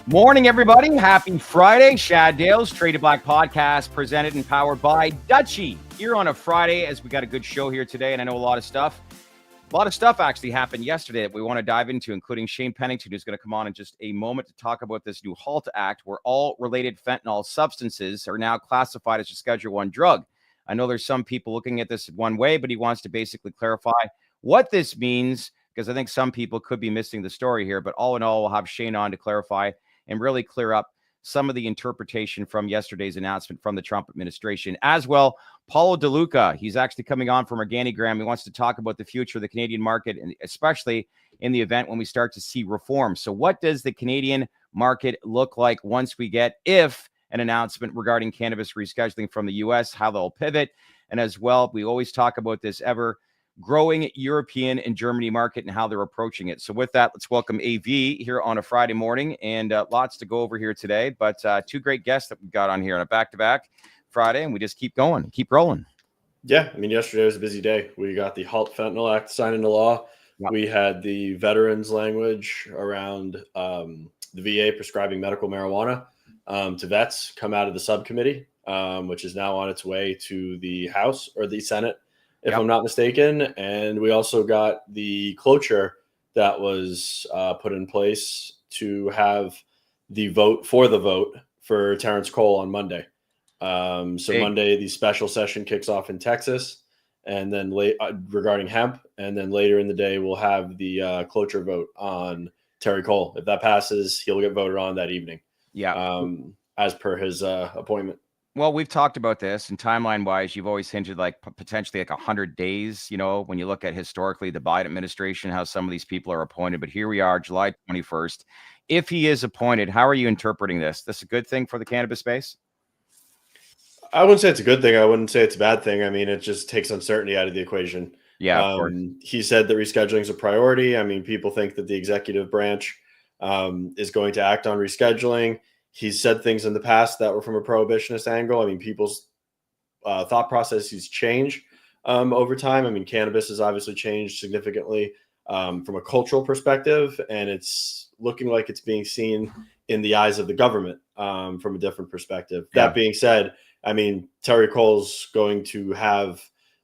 Morning, everybody. Happy Friday. Shad Dale's Traded Black podcast presented and powered by Dutchie. Here on a Friday, as we got a good show here today, and I know a lot of stuff actually happened yesterday that we want to dive into, including Shane Pennington, who's going to come on in just a moment to talk about this new HALT Act, where all related fentanyl substances are now classified as a Schedule I drug. I know there's some people looking at this one way, but he wants to basically clarify what this means, because I think some people could be missing the story here. But all in all, we'll have Shane on to clarify and really clear up some of the interpretation from yesterday's announcement from the Trump administration. As well, Paolo De Luca, he's actually coming on from Organigram. He wants to talk about the future of the Canadian market, and especially in the event when we start to see reform. So what does the Canadian market look like once we get, if an announcement regarding cannabis rescheduling from the U.S., how they'll pivot? And as well, we always talk about this ever growing European and Germany market and how they're approaching it. So with that, let's welcome AV here on a Friday morning, and lots to go over here today, but two great guests that we've got on here on a back-to-back Friday, and we just keep going, keep rolling. Yeah, I mean, yesterday was a busy day. We got the HALT Fentanyl Act signed into law. Yep. We had the veterans language around the VA prescribing medical marijuana to vets come out of the subcommittee, which is now on its way to the House or the Senate, if I'm not mistaken. And we also got the cloture that was put in place to have the vote for Terrence Cole on Monday. Monday, the special session kicks off in Texas, and then regarding hemp, and then later in the day, we'll have the cloture vote on Terry Cole. If that passes, he'll get voted on that evening. Yeah. As per his appointment. Well, we've talked about this, and timeline-wise, you've always hinted like potentially like 100 days, you know, when you look at historically the Biden administration, how some of these people are appointed. But here we are, July 21st. If he is appointed, how are you interpreting this? This a good thing for the cannabis space? I wouldn't say it's a good thing. I wouldn't say it's a bad thing. I mean, it just takes uncertainty out of the equation. Yeah, of course. He said that rescheduling is a priority. I mean, people think that the executive branch is going to act on rescheduling. He's said things in the past that were from a prohibitionist angle. I mean, people's thought processes change over time. I mean, cannabis has obviously changed significantly from a cultural perspective, and it's looking like it's being seen in the eyes of the government from a different perspective. Yeah. That being said, I mean, Terry Cole's going to have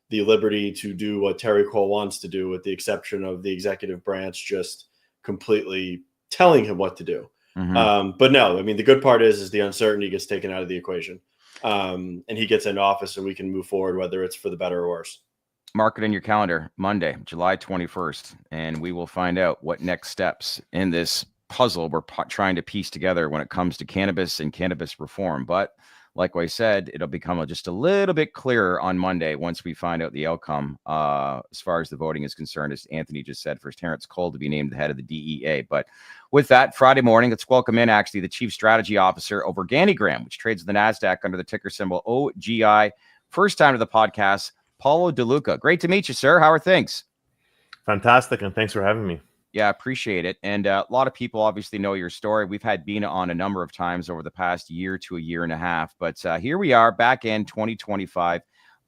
the liberty to do what Terry Cole wants to do, with the exception of the executive branch just completely telling him what to do. Mm-hmm. But no, I mean, the good part is the uncertainty gets taken out of the equation, and he gets into office, and we can move forward, whether it's for the better or worse. Mark it in your calendar, Monday, July 21st, and we will find out what next steps in this puzzle we're trying to piece together when it comes to cannabis and cannabis reform. But like I said, it'll become just a little bit clearer on Monday once we find out the outcome as far as the voting is concerned, as Anthony just said, for Terrence Cole to be named the head of the DEA. But with that, Friday morning, let's welcome in actually the Chief Strategy Officer of Organigram, which trades the NASDAQ under the ticker symbol OGI. First time to the podcast, Paolo De Luca. Great to meet you, sir. How are things? Fantastic, and thanks for having me. Yeah, appreciate it. And a lot of people obviously know your story. We've had Bina on a number of times over the past year to a year and a half. But here we are back in 2025.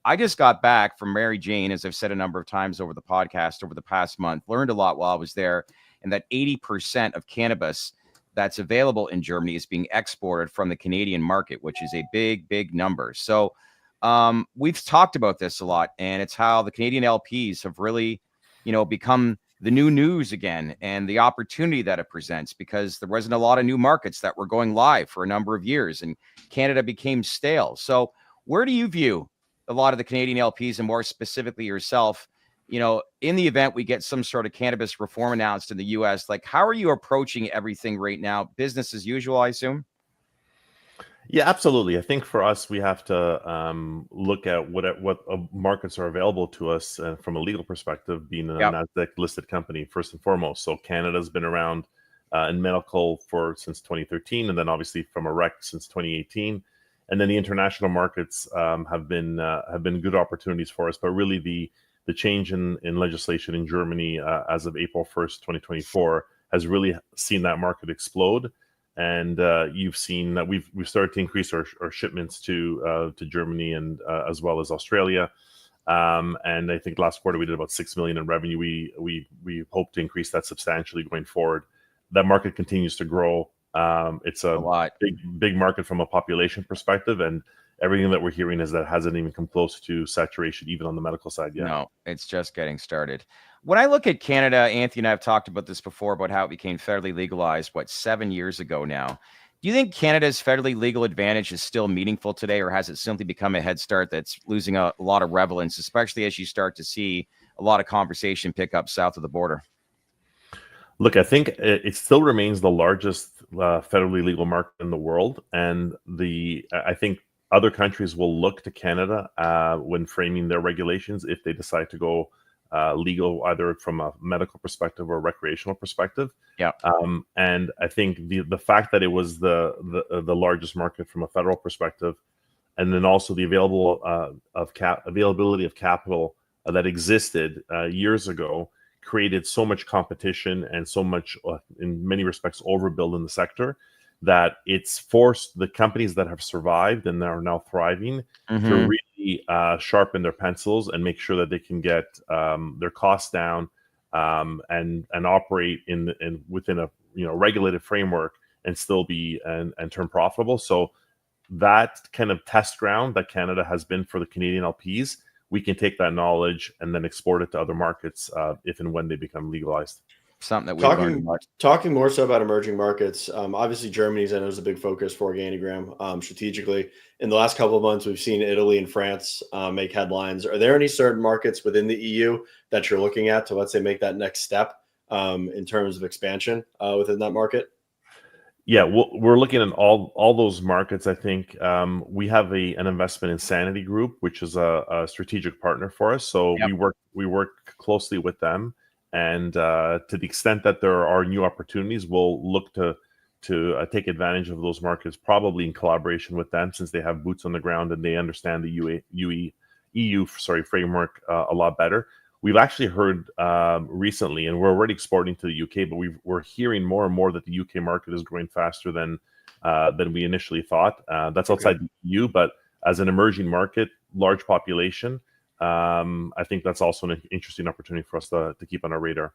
I just got back from Mary Jane, as I've said a number of times over the podcast over the past month. Learned a lot while I was there. And that 80% of cannabis that's available in Germany is being exported from the Canadian market, which is a big, big number. So we've talked about this a lot. And it's how the Canadian LPs have really, become the new news again, and the opportunity that it presents, because there wasn't a lot of new markets that were going live for a number of years, and Canada became stale. So where do you view a lot of the Canadian LPs, and more specifically yourself, in the event we get some sort of cannabis reform announced in the US? Like, how are you approaching everything right now? Business as usual, I assume? Yeah, absolutely. I think for us, we have to look at what markets are available to us from a legal perspective, being a NASDAQ listed company, first and foremost. So Canada's been around in medical since 2013, and then obviously from a rec since 2018. And then the international markets have been good opportunities for us. But really the change in legislation in Germany as of April 1st, 2024 has really seen that market explode. And you've seen that we've started to increase our shipments to Germany and as well as Australia. And I think last quarter we did about $6 million in revenue. We hope to increase that substantially going forward. That market continues to grow. It's A a lot. big market from a population perspective, and everything that we're hearing is that it hasn't even come close to saturation, even on the medical side yet. No, it's just getting started. When I look at Canada, Anthony and I have talked about this before about how it became federally legalized, 7 years ago now. Do you think Canada's federally legal advantage is still meaningful today, or has it simply become a head start that's losing a lot of relevance, especially as you start to see a lot of conversation pick up south of the border? Look, I think it still remains the largest federally legal market in the world, and I think other countries will look to Canada when framing their regulations if they decide to go legal, either from a medical perspective or recreational perspective. Yeah. And I think the fact that it was the largest market from a federal perspective, and then also the availability of capital that existed years ago, created so much competition and so much, in many respects, overbuild in the sector, that it's forced the companies that have survived and are now thriving to really sharpen their pencils and make sure that they can get their costs down and operate within a regulated framework and still be and turn profitable. So that kind of test ground that Canada has been for the Canadian LPs, we can take that knowledge and then export it to other markets if and when they become legalized. Something that we've learned much. Talking more so about emerging markets, obviously Germany's, I know, is a big focus for Organigram strategically. In the last couple of months, we've seen Italy and France make headlines. Are there any certain markets within the EU that you're looking at to, let's say, make that next step in terms of expansion within that market? Yeah, we're looking at all those markets. I think we have an investment in Sanity Group, which is a strategic partner for us. So Yep. we work closely with them, and to the extent that there are new opportunities, we'll look to take advantage of those markets, probably in collaboration with them, since they have boots on the ground and they understand the EU framework a lot better. We've actually heard recently, and we're already exporting to the UK, but we're hearing more and more that the UK market is growing faster than we initially thought. That's outside the EU, but as an emerging market, large population, I think that's also an interesting opportunity for us to keep on our radar.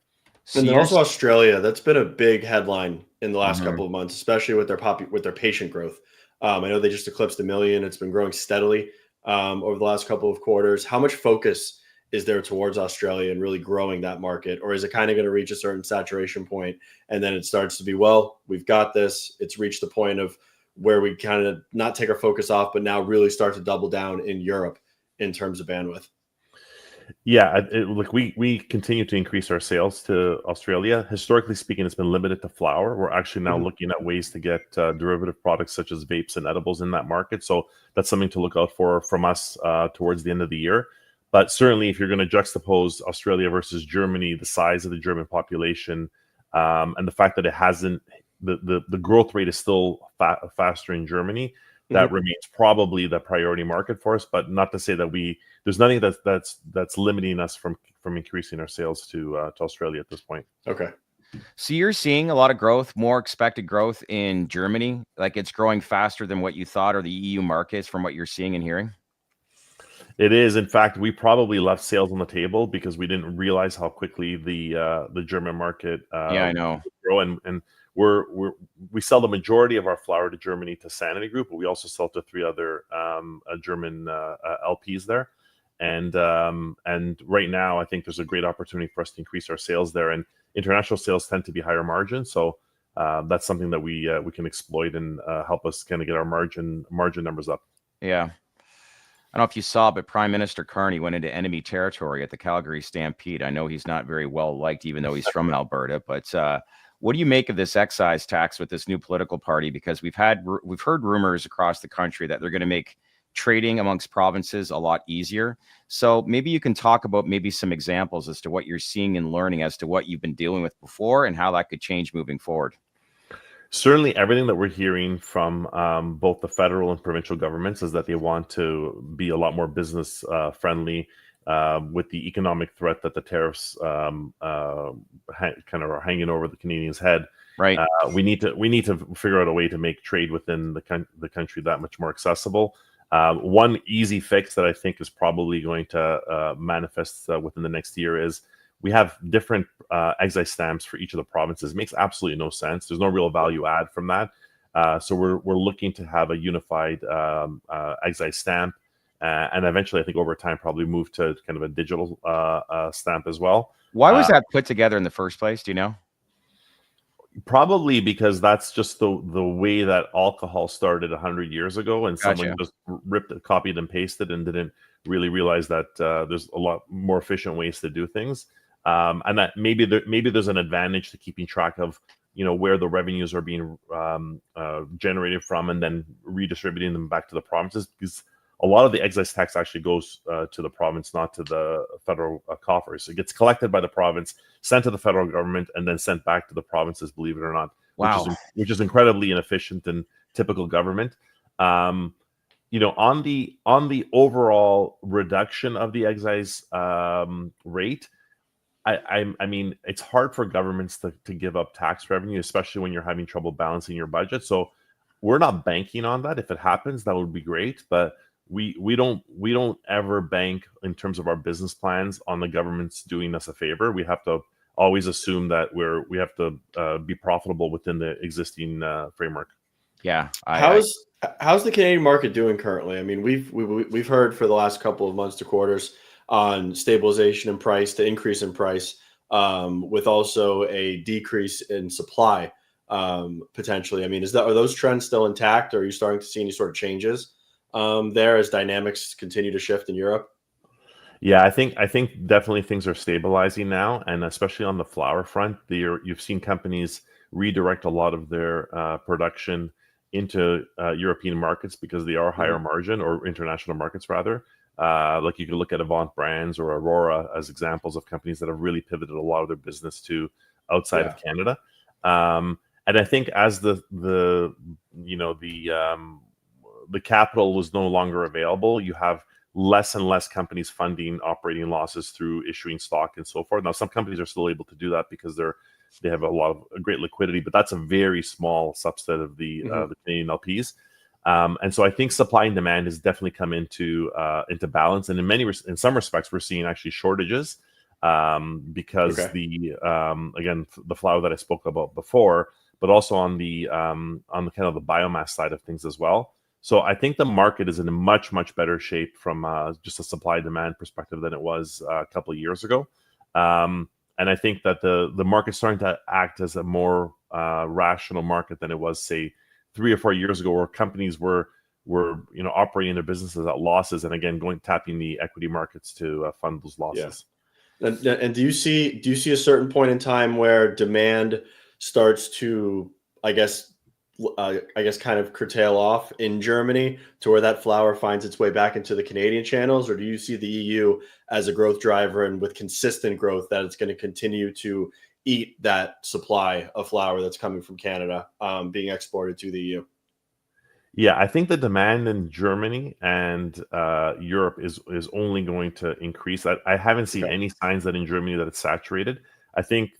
And then also Australia, that's been a big headline in the last couple of months, especially with their patient growth. I know they just eclipsed 1 million. It's been growing steadily over the last couple of quarters. How much focus is there towards Australia and really growing that market? Or is it kind of going to reach a certain saturation point and then it starts to be, well, we've got this. It's reached the point of where we kind of not take our focus off, but now really start to double down in Europe in terms of bandwidth? Yeah, look, we continue to increase our sales to Australia. Historically speaking, it's been limited to flower. We're actually now looking at ways to get derivative products such as vapes and edibles in that market. So that's something to look out for from us towards the end of the year. But certainly, if you're going to juxtapose Australia versus Germany, the size of the German population, and the fact that it hasn't, the growth rate is still faster in Germany, that remains probably the priority market for us. But not to say that there's nothing that's limiting us from increasing our sales to Australia at this point. Okay. So you're seeing a lot of growth, more expected growth in Germany, like it's growing faster than what you thought, or the EU markets, from what you're seeing and hearing? It is. In fact, we probably left sales on the table because we didn't realize how quickly the German market I know. grow. And we sell the majority of our flower to Germany to Sanity Group, but we also sell to 3 other German LPs there. And right now, I think there's a great opportunity for us to increase our sales there. And international sales tend to be higher margin, so that's something that we can exploit and help us kind of get our margin numbers up. Yeah. I don't know if you saw, but Prime Minister Carney went into enemy territory at the Calgary Stampede. I know he's not very well liked, even though he's from Alberta. But what do you make of this excise tax with this new political party? Because we've heard rumors across the country that they're going to make trading amongst provinces a lot easier. So maybe you can talk about maybe some examples as to what you're seeing and learning as to what you've been dealing with before and how that could change moving forward. Certainly, everything that we're hearing from both the federal and provincial governments is that they want to be a lot more business friendly with the economic threat that the tariffs kind of are hanging over the Canadians' head. Right. We need to figure out a way to make trade within the country that much more accessible. One easy fix that I think is probably going to manifest within the next year is we have different excise stamps for each of the provinces. It makes absolutely no sense. There's no real value add from that. So we're looking to have a unified excise stamp, and eventually, I think over time, probably move to kind of a digital stamp as well. Why was that put together in the first place? Do you know? Probably because that's just the way that alcohol started 100 years ago, and someone just ripped it, copied and pasted, and didn't really realize that there's a lot more efficient ways to do things, and that maybe there's an advantage to keeping track of where the revenues are being generated from, and then redistributing them back to the provinces, because a lot of the excise tax actually goes to the province, not to the federal coffers. It gets collected by the province, sent to the federal government, and then sent back to the provinces, believe it or not. Wow. Which is incredibly inefficient and typical government. On the overall reduction of the excise rate, I mean, it's hard for governments to give up tax revenue, especially when you're having trouble balancing your budget. So we're not banking on that. If it happens, that would be great, but we don't ever bank in terms of our business plans on the government's doing us a favor. We have to always assume that we have to be profitable within the existing framework. Yeah. How's the Canadian market doing currently? I mean, we've heard for the last couple of months to quarters on stabilization in price to increase in price, with also a decrease in supply potentially. I mean, are those trends still intact, or are you starting to see any sort of changes there as dynamics continue to shift in Europe? Yeah, I think definitely things are stabilizing now, and especially on the flower front, you've seen companies redirect a lot of their production into European markets because they are higher margin, or international markets rather. Like you could look at Avant Brands or Aurora as examples of companies that have really pivoted a lot of their business to outside of Canada. And I think as the capital was no longer available, you have less and less companies funding operating losses through issuing stock and so forth. Now, some companies are still able to do that because they have a great liquidity, but that's a very small subset of the Canadian LPs. And so I think supply and demand has definitely come into balance, and in some respects, we're seeing actually shortages because again, the flower that I spoke about before, but also on the kind of the biomass side of things as well. So I think the market is in a much better shape from just a supply demand perspective than it was a couple of years ago. And I think that the market's starting to act as a more rational market than it was, say, 3 or 4 years ago, where companies were operating their businesses at losses, and again tapping the equity markets to fund those losses. Yeah. And do you see a certain point in time where demand starts to, I guess kind of curtail off in Germany to where that flower finds its way back into the Canadian channels? Or do you see the EU as a growth driver, and with consistent growth that it's going to continue to eat that supply of flower that's coming from Canada being exported to the EU? Yeah, I think the demand in Germany and Europe is only going to increase. I haven't seen any signs that in Germany that it's saturated. I think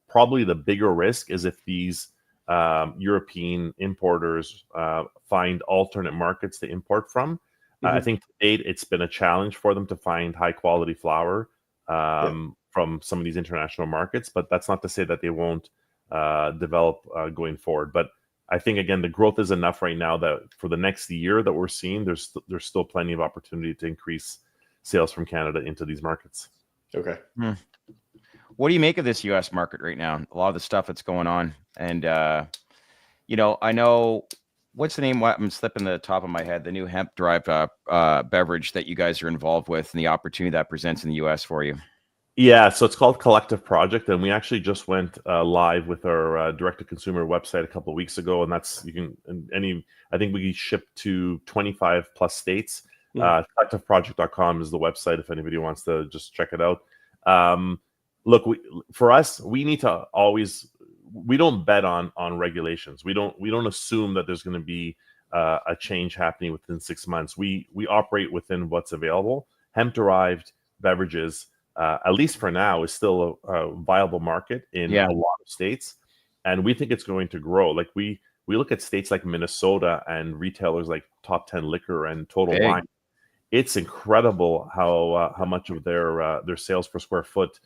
probably the bigger risk is if these European importers find alternate markets to import from. I think to date it's been a challenge for them to find high quality flower from some of these international markets, but that's not to say that they won't develop going forward. But I think again the growth is enough right now that for the next year that we're seeing, there's still plenty of opportunity to increase sales from Canada into these markets. Okay. What do you make of this U.S. market right now? A lot of the stuff that's going on, and I know what's the name? I'm slipping the top of my head. The new hemp-derived beverage that you guys are involved with, and the opportunity that presents in the U.S. for you. Yeah, so it's called Collective Project, and we actually just went live with our direct-to-consumer website a couple of weeks ago, and I think we shipped to 25 plus states. Collectiveproject.com is the website if anybody wants to just check it out. Look, for us, we need to always. We don't bet on regulations. We don't assume that there's going to be a change happening within 6 months. We operate within what's available. Hemp-derived beverages, at least for now, is still a viable market in a lot of states, and we think it's going to grow. Like we look at states like Minnesota and retailers like Top 10 Liquor and Total Wine. It's incredible how much of their sales per square foot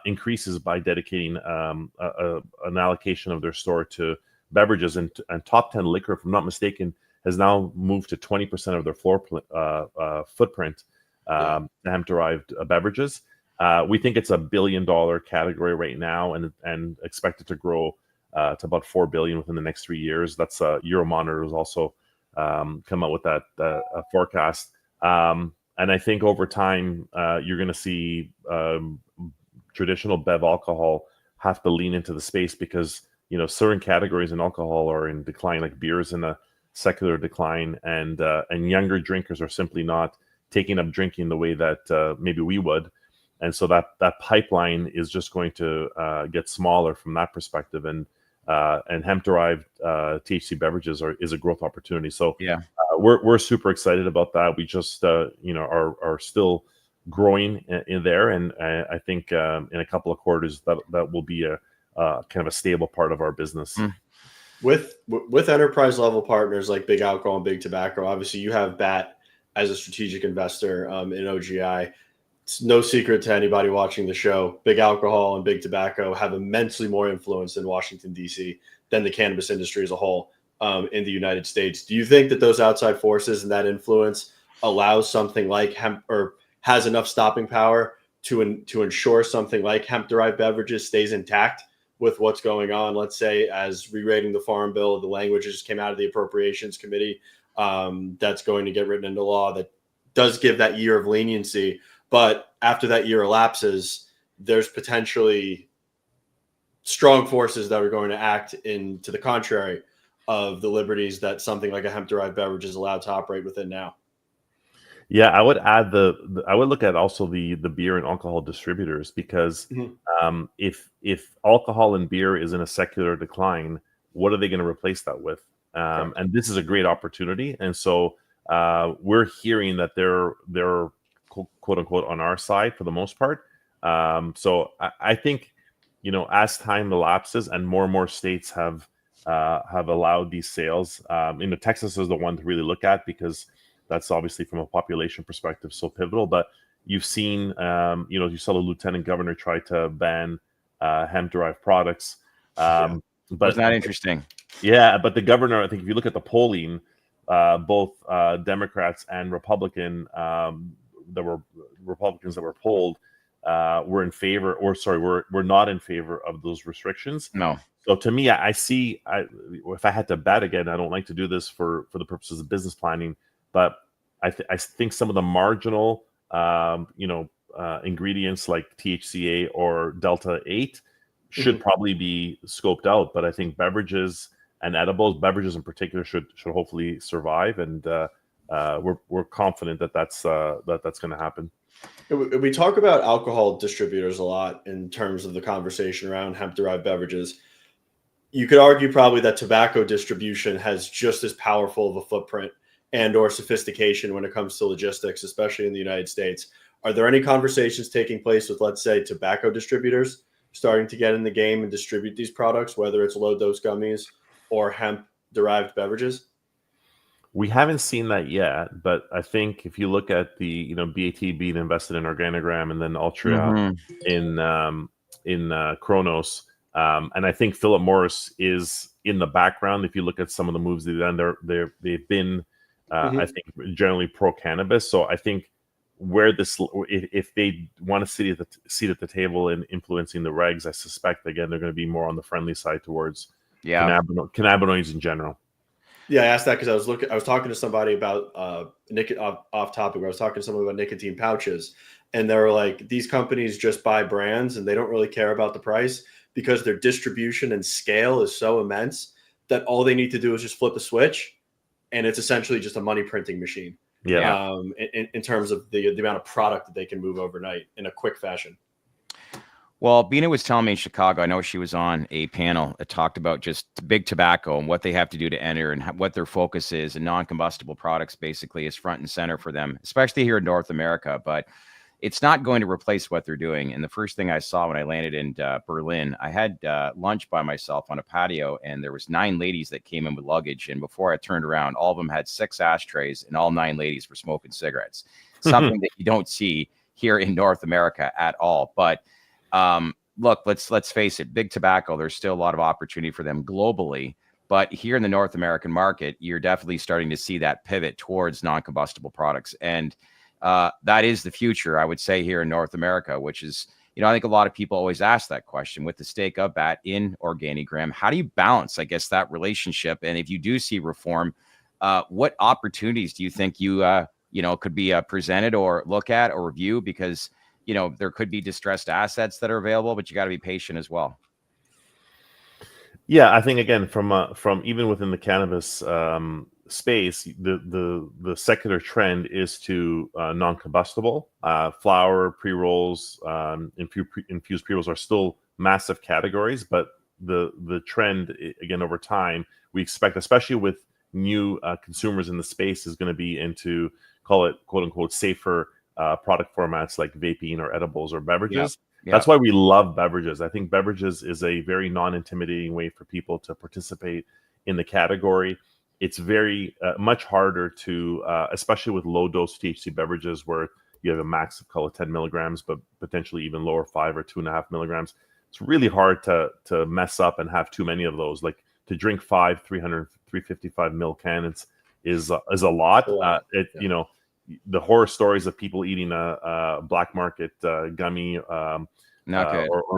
increases by dedicating an allocation of their store to beverages, and Top 10 Liquor, if I'm not mistaken, has now moved to 20% of their floor footprint hemp-derived beverages. We think it's $1 billion category right now, and expected to grow to about $4 billion within the next 3 years. That's Euromonitor has also come out with that forecast. And I think over time, you're going to see traditional bev alcohol have to lean into the space, because certain categories in alcohol are in decline, like beer is in a secular decline, and younger drinkers are simply not taking up drinking the way that maybe we would. And so that pipeline is just going to get smaller from that perspective, and hemp-derived THC beverages is a growth opportunity. So we're super excited about that. We just are still growing in there, and I think in a couple of quarters that will be a kind of a stable part of our business. With enterprise level partners like Big Alcohol and Big Tobacco, obviously you have BAT as a strategic investor in OGI. It's no secret to anybody watching the show, Big Alcohol and Big Tobacco have immensely more influence in Washington, D.C. than the cannabis industry as a whole in the United States. Do you think that those outside forces and that influence allows something like hemp, or has enough stopping power to ensure something like hemp-derived beverages stays intact with what's going on? Let's say, as rewriting the Farm Bill, the language just came out of the Appropriations Committee that's going to get written into law that does give that year of leniency. But after that year elapses, there's potentially strong forces that are going to act into the contrary of the liberties that something like a hemp-derived beverage is allowed to operate within now. Yeah, I would add I would look at also the beer and alcohol distributors, because if alcohol and beer is in a secular decline, what are they going to replace that with? And this is a great opportunity. And so we're hearing that they're quote unquote on our side for the most part. So I think, as time elapses and more states have allowed these sales, Texas is the one to really look at, because that's obviously from a population perspective so pivotal. But you've seen, you saw the lieutenant governor try to ban hemp-derived products. But wasn't that interesting? Yeah, but the governor, I think if you look at the polling, both Democrats and Republicans that were polled were in favor, were not in favor of those restrictions. No. So to me, I see, if I had to bet again, I don't like to do this for the purposes of business planning, but I think some of the marginal, ingredients like THCA or Delta 8 should probably be scoped out. But I think beverages and edibles, beverages in particular, should hopefully survive, and we're confident that's going to happen. We talk about alcohol distributors a lot in terms of the conversation around hemp-derived beverages. You could argue probably that tobacco distribution has just as powerful of a footprint and or sophistication when it comes to logistics, especially in the United States. Are there any conversations taking place with, let's say, tobacco distributors starting to get in the game and distribute these products, whether it's low-dose gummies or hemp-derived beverages? We haven't seen that yet, but I think if you look at the BAT being invested in Organigram and then Altria in Kronos, and I think Philip Morris is in the background. If you look at some of the moves they've done, they've been I think generally pro cannabis. So I think if they want to sit at the table in influencing the regs, I suspect again they're going to be more on the friendly side towards cannabinoids in general. Yeah, I asked that because I was talking to somebody about off topic. I was talking to someone about nicotine pouches, and they were like, these companies just buy brands and they don't really care about the price because their distribution and scale is so immense that all they need to do is just flip a switch, and it's essentially just a money printing machine. Yeah. In terms of the amount of product that they can move overnight in a quick fashion. Well, Bina was telling me in Chicago, I know she was on a panel that talked about just big tobacco and what they have to do to enter and what their focus is, and non-combustible products basically is front and center for them, especially here in North America. But it's not going to replace what they're doing. And the first thing I saw when I landed in Berlin, I had lunch by myself on a patio, and there was 9 ladies that came in with luggage. And before I turned around, all of them had 6 ashtrays, and all 9 ladies were smoking cigarettes, something that you don't see here in North America at all. But Look, let's face it, big tobacco, there's still a lot of opportunity for them globally. But here in the North American market, you're definitely starting to see that pivot towards non-combustible products. And that is the future, I would say, here in North America, which is, I think a lot of people always ask that question with the stake of that in Organigram. How do you balance, I guess, that relationship? And if you do see reform, what opportunities do you think you could be presented or look at or review? Because, there could be distressed assets that are available, but you got to be patient as well. Yeah, I think again from even within the cannabis space, the secular trend is to non-combustible. Flower, pre-rolls, infused pre-rolls are still massive categories, but the trend again over time, we expect, especially with new consumers in the space, is going to be into, call it quote unquote safer product formats like vaping or edibles or beverages. Yeah. That's why we love beverages. I think beverages is a very non-intimidating way for people to participate in the category. It's very much harder to, especially with low-dose THC beverages where you have a max of, call it 10 milligrams, but potentially even lower, 5 or 2.5 milligrams. It's really hard to mess up and have too many of those. Like to drink 355 ml cans is a lot. The horror stories of people eating a black market gummy or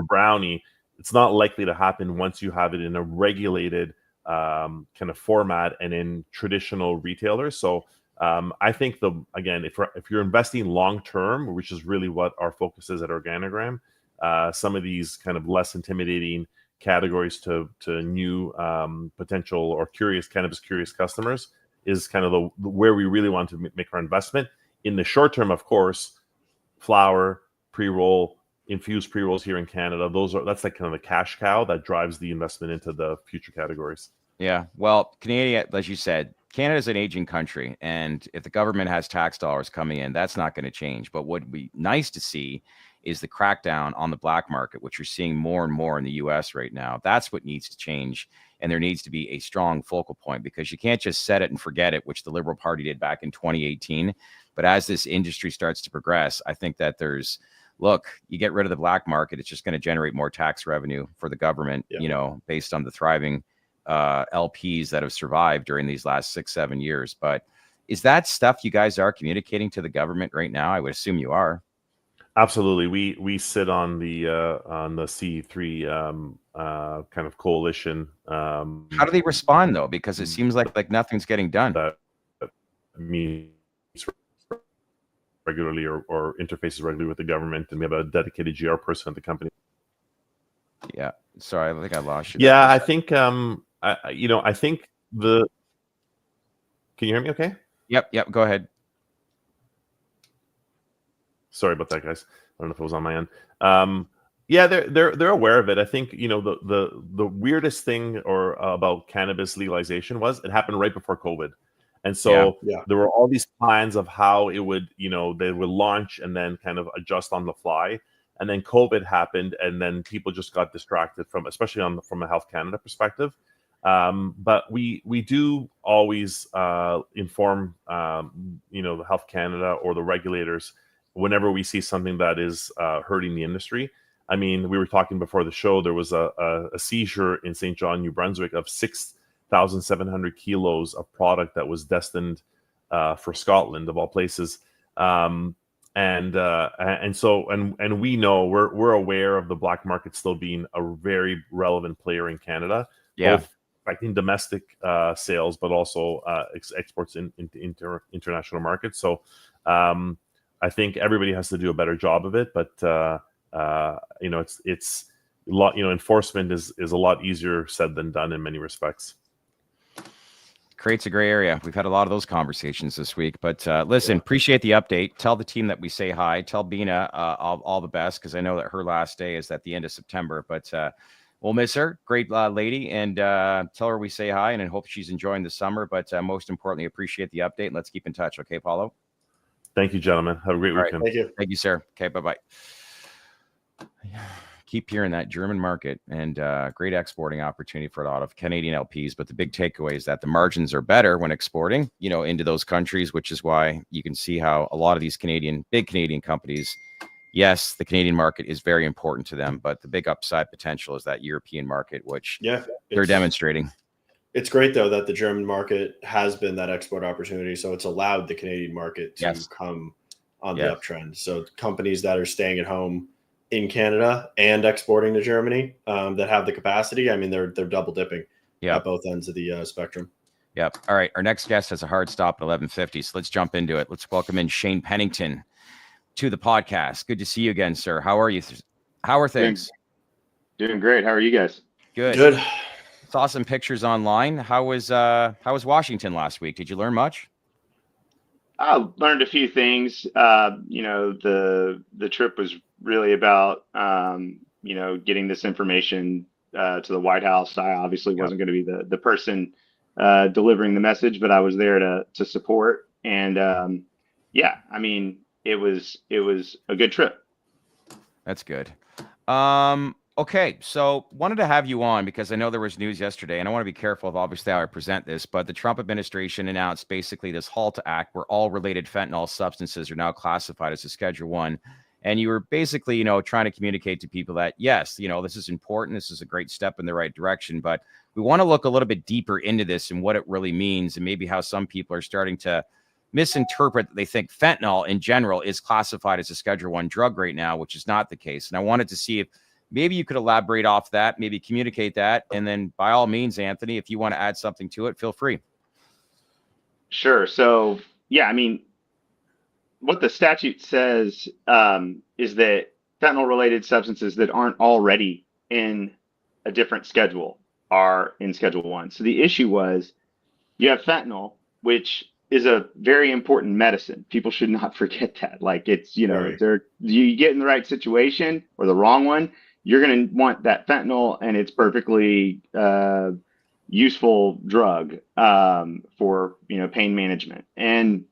brownie, it's not likely to happen once you have it in a regulated kind of format and in traditional retailers. So I think if you're investing long term, which is really what our focus is at Organigram, some of these kind of less intimidating categories to new potential or cannabis curious customers is kind of where we really want to make our investment. In the short term, of course, flower, pre-roll, infused pre-rolls here in Canada, that's like kind of the cash cow that drives the investment into the future categories. Yeah, well, Canada, as you said, Canada is an aging country, and if the government has tax dollars coming in, that's not going to change. But what would be nice to see is the crackdown on the black market, which you're seeing more and more in the US right now. That's what needs to change. And there needs to be a strong focal point, because you can't just set it and forget it, which the Liberal Party did back in 2018. But as this industry starts to progress, I think that you get rid of the black market, it's just going to generate more tax revenue for the government, based on the thriving LPs that have survived during these last 6-7 years. But is that stuff you guys are communicating to the government right now? I would assume you are. Absolutely. We sit on the C3 kind of coalition. How do they respond though? Because it seems like nothing's getting done. That meets regularly or interfaces regularly with the government, and we have a dedicated GR person at the company. Yeah. Sorry, I think I lost you. Yeah, I think I think can you hear me okay? Yep. Go ahead. Sorry about that, guys. I don't know if it was on my end. Yeah, they're aware of it. I think the weirdest thing about cannabis legalization was it happened right before COVID, and so there were all these plans of how it would they would launch and then kind of adjust on the fly, and then COVID happened, and then people just got distracted especially from a Health Canada perspective. But we do always inform the Health Canada or the regulators whenever we see something that is hurting the industry. I mean, we were talking before the show, there was a seizure in St. John, New Brunswick of 6,700 kilos of product that was destined for Scotland, of all places. And we know, we're aware of the black market still being a very relevant player in Canada, both affecting domestic sales, but also exports into international markets. So I think everybody has to do a better job of it, but it's a lot. Enforcement is a lot easier said than done in many respects. Creates a gray area. We've had a lot of those conversations this week, but listen, appreciate the update. Tell the team that we say hi. Tell Bina all the best, because I know that her last day is at the end of September, but we'll miss her. Great lady, and tell her we say hi and I hope she's enjoying the summer. But most importantly, appreciate the update, and let's keep in touch. Okay, Paolo? Thank you, gentlemen. Have a great weekend. Thank you. Thank you, sir. Okay, bye-bye. Keep hearing that German market, and great exporting opportunity for a lot of Canadian LPs. But the big takeaway is that the margins are better when exporting, into those countries, which is why you can see how a lot of these big Canadian companies yes, the Canadian market is very important to them, but the big upside potential is that European market, which they're demonstrating. It's great, though, that the German market has been that export opportunity. So it's allowed the Canadian market to come on the uptrend. So companies that are staying at home in Canada and exporting to Germany that have the capacity, I mean, they're double dipping at both ends of the spectrum. Yep. All right. Our next guest has a hard stop at 11:50. So let's jump into it. Let's welcome in Shane Pennington to the podcast. Good to see you again, sir. How are you? How are things? Doing great. How are you guys? Good. Saw some pictures online. How was Washington last week? Did you learn much? I learned a few things. The trip was really about getting this information to the White House. I obviously wasn't going to be the person delivering the message, but I was there to support. And I mean, it was a good trip. That's good. Okay, so wanted to have you on because I know there was news yesterday, and I want to be careful of obviously how I present this, but the Trump administration announced basically this HALT Act where all related fentanyl substances are now classified as a Schedule 1. And you were basically, trying to communicate to people that, yes, this is important. This is a great step in the right direction, but we want to look a little bit deeper into this and what it really means and maybe how some people are starting to misinterpret that they think fentanyl in general is classified as a Schedule 1 drug right now, which is not the case. And I wanted to see if maybe you could elaborate off that, maybe communicate that. And then by all means, Anthony, if you want to add something to it, feel free. Sure. So, I mean, what the statute says is that fentanyl-related substances that aren't already in a different schedule are in Schedule 1. So the issue was you have fentanyl, which is a very important medicine. People should not forget that. Like it's, if you get in the right situation or the wrong one, you're going to want that fentanyl, and it's perfectly useful drug for pain management, and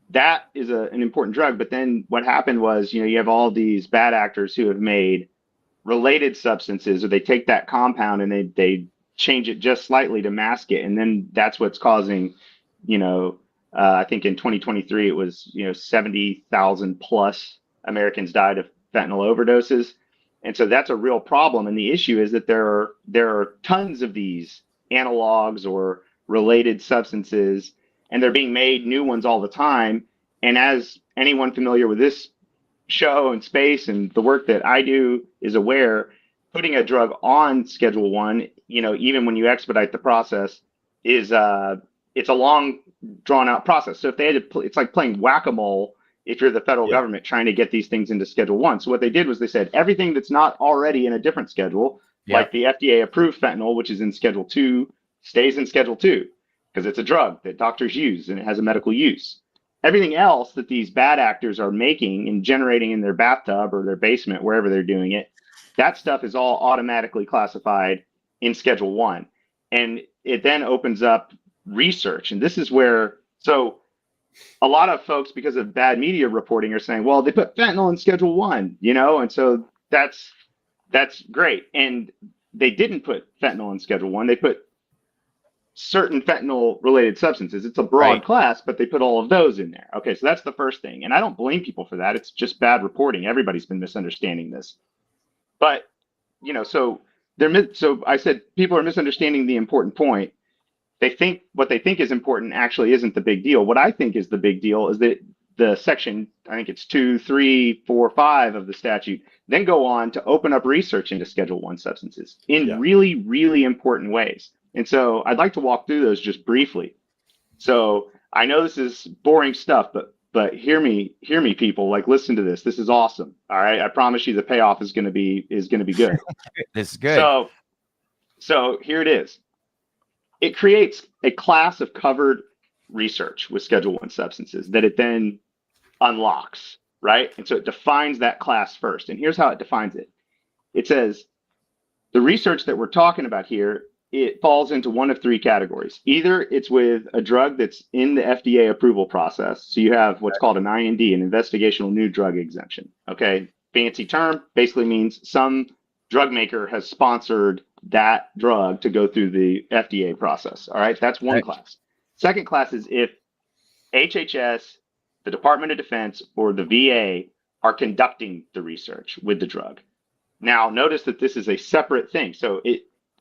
that is an important drug. But then what happened was you have all these bad actors who have made related substances, or they take that compound and they change it just slightly to mask it, and then that's what's causing I think in 2023 it was 70,000 plus Americans died of fentanyl overdoses. And so that's a real problem. And the issue is that there are tons of these analogs or related substances, and they're being made new ones all the time. And as anyone familiar with this show and space and the work that I do is aware, putting a drug on Schedule 1, even when you expedite the process, is it's a long drawn out process. So if they had to, it's like playing whack-a-mole if you're the federal government trying to get these things into Schedule 1. So what they did was they said everything that's not already in a different schedule, like the FDA approved fentanyl, which is in Schedule 2, stays in Schedule 2 because it's a drug that doctors use and it has a medical use. Everything else that these bad actors are making and generating in their bathtub or their basement, wherever they're doing it, that stuff is all automatically classified in Schedule 1. And it then opens up research. And this is where, so a lot of folks, because of bad media reporting, are saying, well, they put fentanyl in Schedule 1, and so that's great. And they didn't put fentanyl in Schedule 1. They put certain fentanyl-related substances. It's a broad class, but they put all of those in there. Okay, so that's the first thing. And I don't blame people for that. It's just bad reporting. Everybody's been misunderstanding this. But, so I said people are misunderstanding the important point. They think what they think is important actually isn't the big deal. What I think is the big deal is that the section, I think it's 2, 3, 4, 5 of the statute, then go on to open up research into Schedule 1 substances in really, really important ways. And so I'd like to walk through those just briefly. So I know this is boring stuff, but hear me, people. Like, listen to this. This is awesome. All right, I promise you, the payoff is going to be good. This is good. So here it is. It creates a class of covered research with Schedule 1 substances that it then unlocks, right? And so it defines that class first. And here's how it defines it. It says the research that we're talking about here, it falls into one of 3 categories. Either it's with a drug that's in the FDA approval process. So you have what's called an IND, an investigational new drug exemption. Okay, fancy term, basically means some drug maker has sponsored that drug to go through the FDA process. All right, that's one class. Second class is if HHS, the Department of Defense, or the VA are conducting the research with the drug. Now, notice that this is a separate thing. So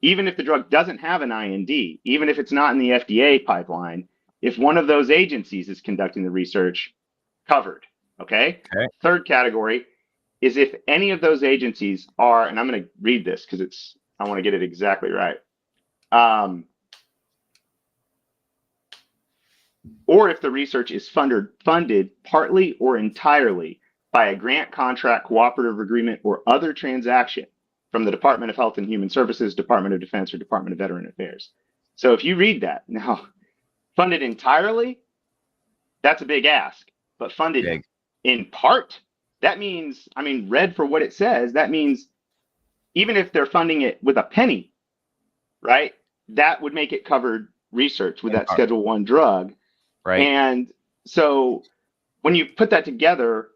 even if the drug doesn't have an IND, even if it's not in the FDA pipeline, if one of those agencies is conducting the research, covered. Okay. Third category is if any of those agencies are, and I'm going to read this because I want to get it exactly right. Or if the research is funded partly or entirely by a grant, contract, cooperative agreement, or other transaction from the Department of Health and Human Services, Department of Defense, or Department of Veteran Affairs. So if you read that, now, funded entirely, that's a big ask, but funded in part, that means, I mean, read for what it says, that means even if they're funding it with a penny, right, that would make it covered research with that Schedule I drug. Right. And so when you put that together,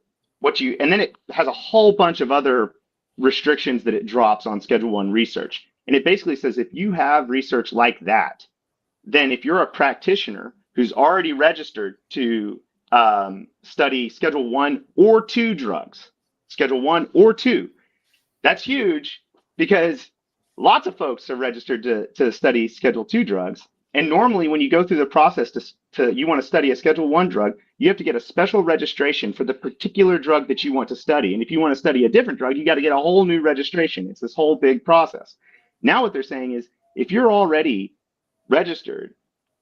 and then it has a whole bunch of other restrictions that it drops on Schedule I research. And it basically says if you have research like that, then if you're a practitioner who's already registered to study Schedule I or II drugs, Schedule I or II, that's huge because lots of folks are registered to study Schedule II drugs. And normally when you go through the process you want to study a Schedule I drug, you have to get a special registration for the particular drug that you want to study. And if you want to study a different drug, you got to get a whole new registration. It's this whole big process. Now what they're saying is if you're already registered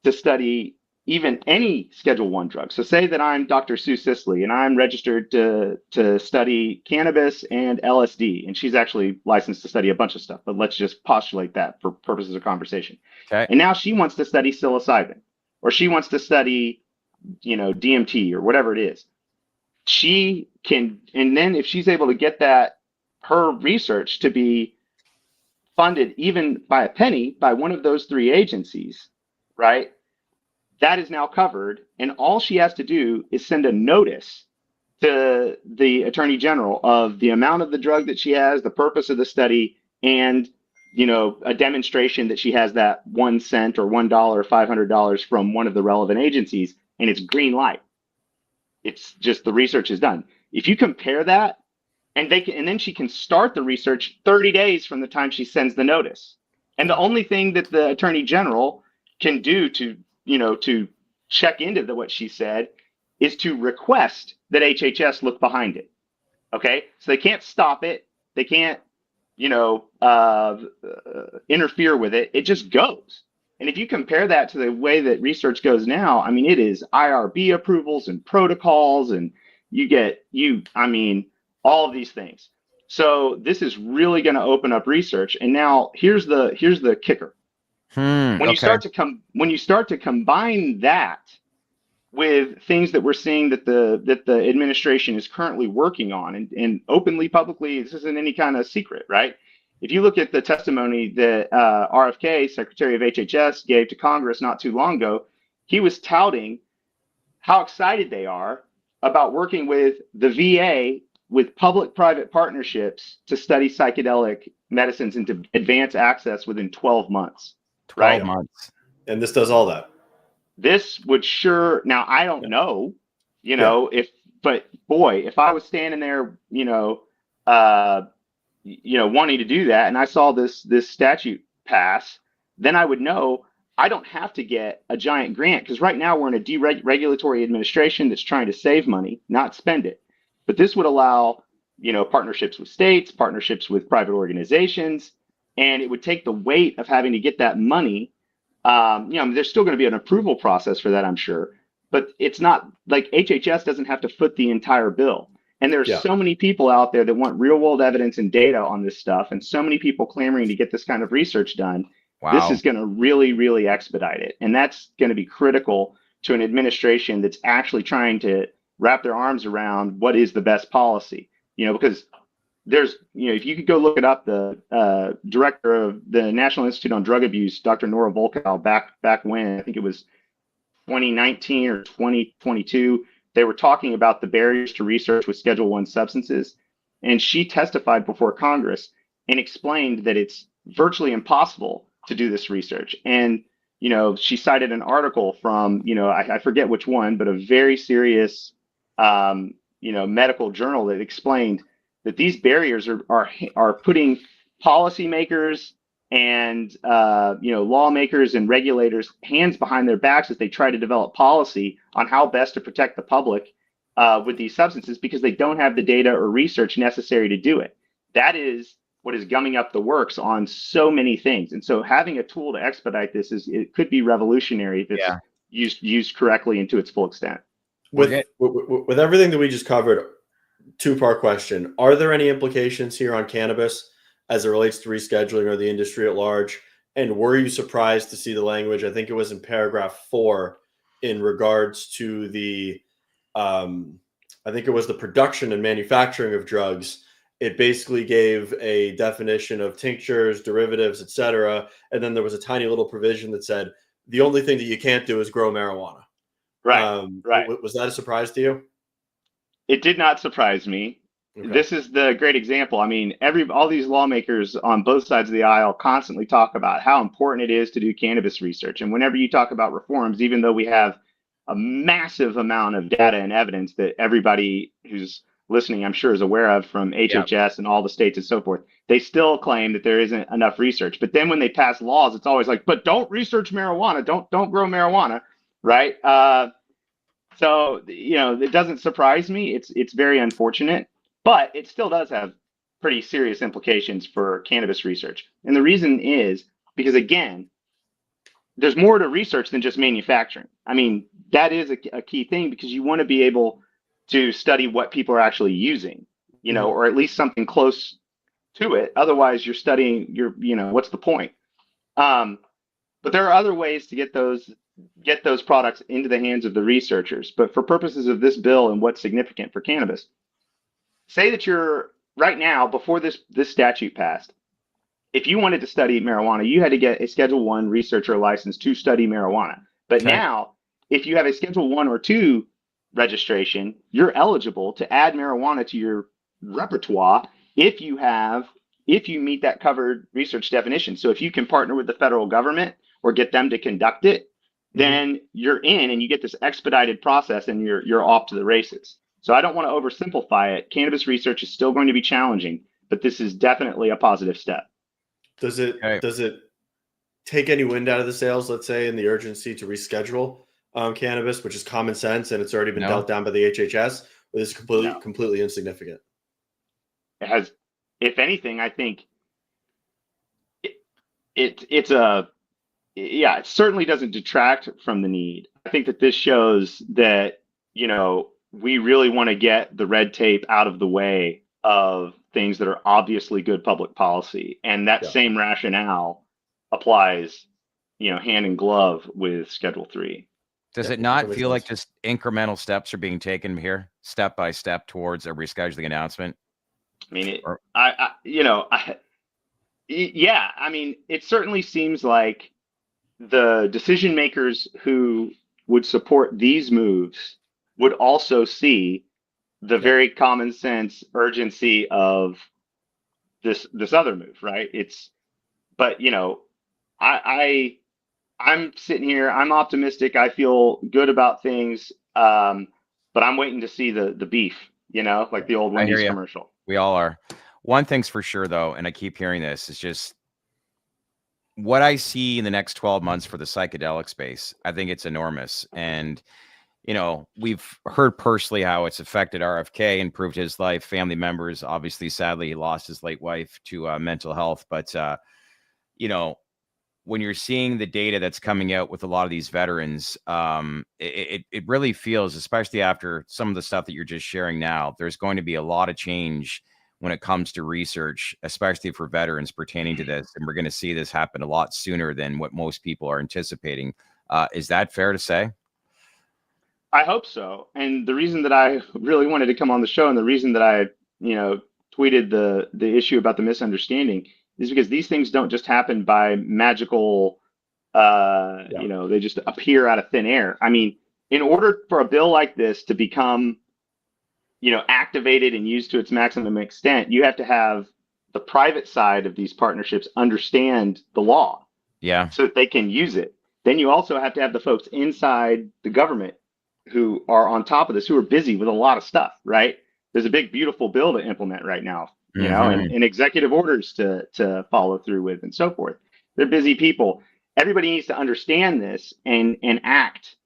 to study even any Schedule I drug, so say that I'm Dr. Sue Sisley and I'm registered to study cannabis and LSD, and she's actually licensed to study a bunch of stuff, but let's just postulate that for purposes of conversation. Okay. And now she wants to study psilocybin, or she wants to study, DMT or whatever it is. She can, and then if she's able to get her research to be funded even by a penny by one of those three agencies, right? That is now covered. And all she has to do is send a notice to the Attorney General of the amount of the drug that she has, the purpose of the study, and a demonstration that she has that 1 cent or $1, $500 from one of the relevant agencies, and it's green light. It's just the research is done. If you compare that, and then she can start the research 30 days from the time she sends the notice. And the only thing that the Attorney General can do to check into what she said is to request that HHS look behind it. Okay, so they can't stop it. They can't interfere with it. It just goes. And if you compare that to the way that research goes now, I mean, it is IRB approvals and protocols, and all of these things. So this is really going to open up research. And now here's the kicker. When you start to combine that with things that we're seeing that the administration is currently working on and openly, publicly, this isn't any kind of secret, right? If you look at the testimony that RFK, Secretary of HHS, gave to Congress not too long ago, he was touting how excited they are about working with the VA with public-private partnerships to study psychedelic medicines and to advance access within 12 months. 12 months. And this does all that. This would now I don't know, but boy, if I was standing there, wanting to do that, and I saw this statute pass, then I would know I don't have to get a giant grant, because right now we're in a deregulatory administration that's trying to save money, not spend it. But this would allow, partnerships with states, partnerships with private organizations, and it would take the weight of having to get that money. There's still going to be an approval process for that, I'm sure, but it's not like HHS doesn't have to foot the entire bill. And there's so many people out there that want real world evidence and data on this stuff, and so many people clamoring to get this kind of research done. Wow. This is going to really, really expedite it. And that's going to be critical to an administration that's actually trying to wrap their arms around what is the best policy, because there's, if you could go look it up, the director of the National Institute on Drug Abuse, Dr. Nora Volkow, back when, I think it was 2019 or 2022, they were talking about the barriers to research with Schedule I substances. And she testified before Congress and explained that it's virtually impossible to do this research. And, she cited an article from, I forget which one, but a very serious medical journal that explained that these barriers are putting policymakers and lawmakers and regulators hands behind their backs as they try to develop policy on how best to protect the public with these substances, because they don't have the data or research necessary to do it. That is what is gumming up the works on so many things. And so having a tool to expedite this it could be revolutionary if it's used correctly and to its full extent. With everything that we just covered, two-part question. Are there any implications here on cannabis as it relates to rescheduling or the industry at large? And were you surprised to see the language? I think it was in paragraph 4 in regards to the, I think it was the production and manufacturing of drugs. It basically gave a definition of tinctures, derivatives, etc. And then there was a tiny little provision that said, the only thing that you can't do is grow marijuana. Right. Right. Was that a surprise to you? It did not surprise me. Okay. This is the great example. I mean, all these lawmakers on both sides of the aisle constantly talk about how important it is to do cannabis research. And whenever you talk about reforms, even though we have a massive amount of data and evidence that everybody who's listening, I'm sure, is aware of from HHS and all the states and so forth, they still claim that there isn't enough research. But then when they pass laws, it's always like, but don't research marijuana, don't grow marijuana, right? So it doesn't surprise me. It's very unfortunate, but it still does have pretty serious implications for cannabis research. And the reason is because, again, there's more to research than just manufacturing. I mean, that is a key thing, because you want to be able to study what people are actually using, or at least something close to it. Otherwise, you're studying what's the point? But there are other ways to get those products into the hands of the researchers. But for purposes of this bill and what's significant for cannabis, say that you're right now, before this statute passed, if you wanted to study marijuana, you had to get a Schedule 1 researcher license to study marijuana. But now, if you have a Schedule 1 or 2 registration, you're eligible to add marijuana to your repertoire if you meet that covered research definition. So if you can partner with the federal government or get them to conduct it, then you're in and you get this expedited process and you're off to the races. So I don't want to oversimplify it. Cannabis research is still going to be challenging, but this is definitely a positive step. Does it take any wind out of the sails, let's say, in the urgency to reschedule cannabis, which is common sense and it's already been dealt down by the HHS? Or is it completely insignificant? It has, if anything, I think it certainly doesn't detract from the need. I think that this shows that, we really want to get the red tape out of the way of things that are obviously good public policy. And that same rationale applies, hand in glove with Schedule 3. Does it not feel like just incremental steps are being taken here, step by step, towards a rescheduling announcement? I mean, it certainly seems like the decision makers who would support these moves would also see the very common sense urgency of this other move, right? I'm sitting here, I'm optimistic, I feel good about things, but I'm waiting to see the beef, like the old Wendy's commercial. We all are. One thing's for sure, though, and I keep hearing this, is just what I see in the next 12 months for the psychedelic space. I think it's enormous. And, we've heard personally how it's affected RFK, improved his life, family members. Obviously, sadly, he lost his late wife to mental health. But, when you're seeing the data that's coming out with a lot of these veterans, it really feels, especially after some of the stuff that you're just sharing now, there's going to be a lot of change when it comes to research, especially for veterans pertaining to this. And we're going to see this happen a lot sooner than what most people are anticipating. Is that fair to say? I hope so. And the reason that I really wanted to come on the show, and the reason that I, tweeted the issue about the misunderstanding, is because these things don't just happen by magical, they just appear out of thin air. I mean, in order for a bill like this to become, activated and used to its maximum extent, you have to have the private side of these partnerships understand the law, so that they can use it. Then you also have to have the folks inside the government who are on top of this, who are busy with a lot of stuff, right? There's a big, beautiful bill to implement right now, you know, and executive orders to follow through with and so forth. They're busy people. Everybody needs to understand this and act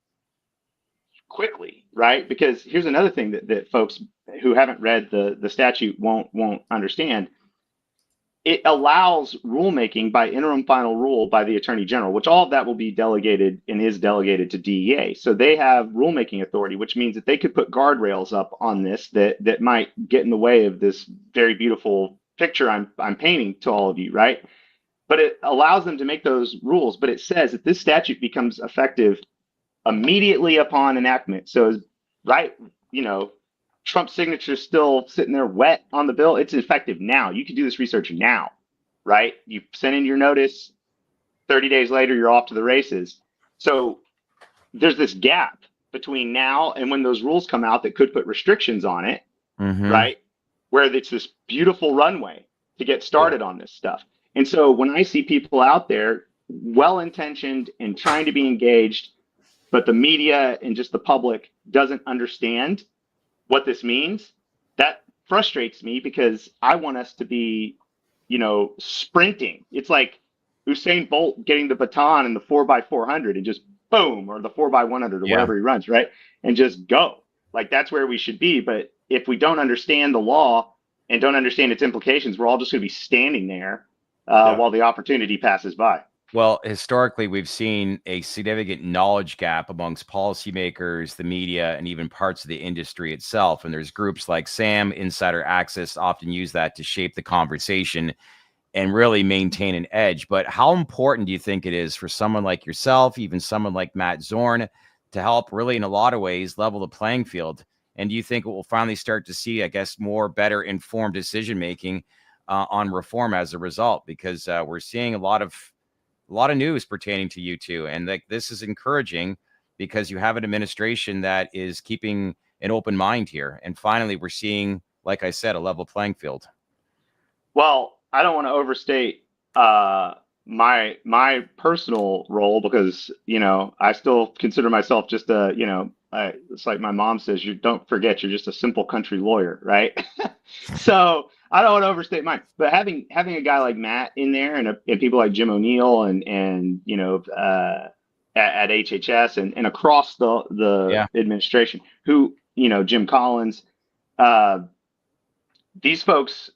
quickly, right? Because here's another thing that folks who haven't read the statute won't understand. It allows rulemaking by interim final rule by the Attorney General, which all of that will be delegated and is delegated to DEA. So they have rulemaking authority, which means that they could put guardrails up on this that might get in the way of this very beautiful picture I'm painting to all of you, right? But it allows them to make those rules. But it says that this statute becomes effective immediately upon enactment. So, right, you know, Trump's signature is still sitting there wet on the bill. It's effective now. You can do this research now, right? You send in your notice, 30 days later, you're off to the races. So there's this gap between now and when those rules come out that could put restrictions on it, right? Where it's this beautiful runway to get started on this stuff. And so when I see people out there well-intentioned and trying to be engaged, but the media and just the public doesn't understand what this means, that frustrates me because I want us to be, you know, sprinting. It's like Usain Bolt getting the baton in the 4x400 and just boom, or the 4x100 or wherever he runs, right? And just go. Like that's where we should be. But if we don't understand the law and don't understand its implications, we're all just going to be standing there while the opportunity passes by. Well, historically, we've seen a significant knowledge gap amongst policymakers, the media, and even parts of the industry itself. And there's groups like SAM, Insider Access, often use that to shape the conversation and really maintain an edge. But how important do you think it is for someone like yourself, even someone like Matt Zorn, to help really, in a lot of ways, level the playing field? And do you think we'll finally start to see, I guess, more better informed decision-making on reform as a result? Because we're seeing a lot of news pertaining to you two. And like, this is encouraging because you have an administration that is keeping an open mind here. And finally, we're seeing, like I said, a level playing field. Well, I don't want to overstate my personal role because, you know, I still consider myself just a, you know, it's like my mom says, you don't forget, you're just a simple country lawyer, right? So I don't want to overstate mine, but having a guy like Matt in there and people like Jim O'Neill and you know at HHS and across the administration, who, you know, Jim Collins, these folks,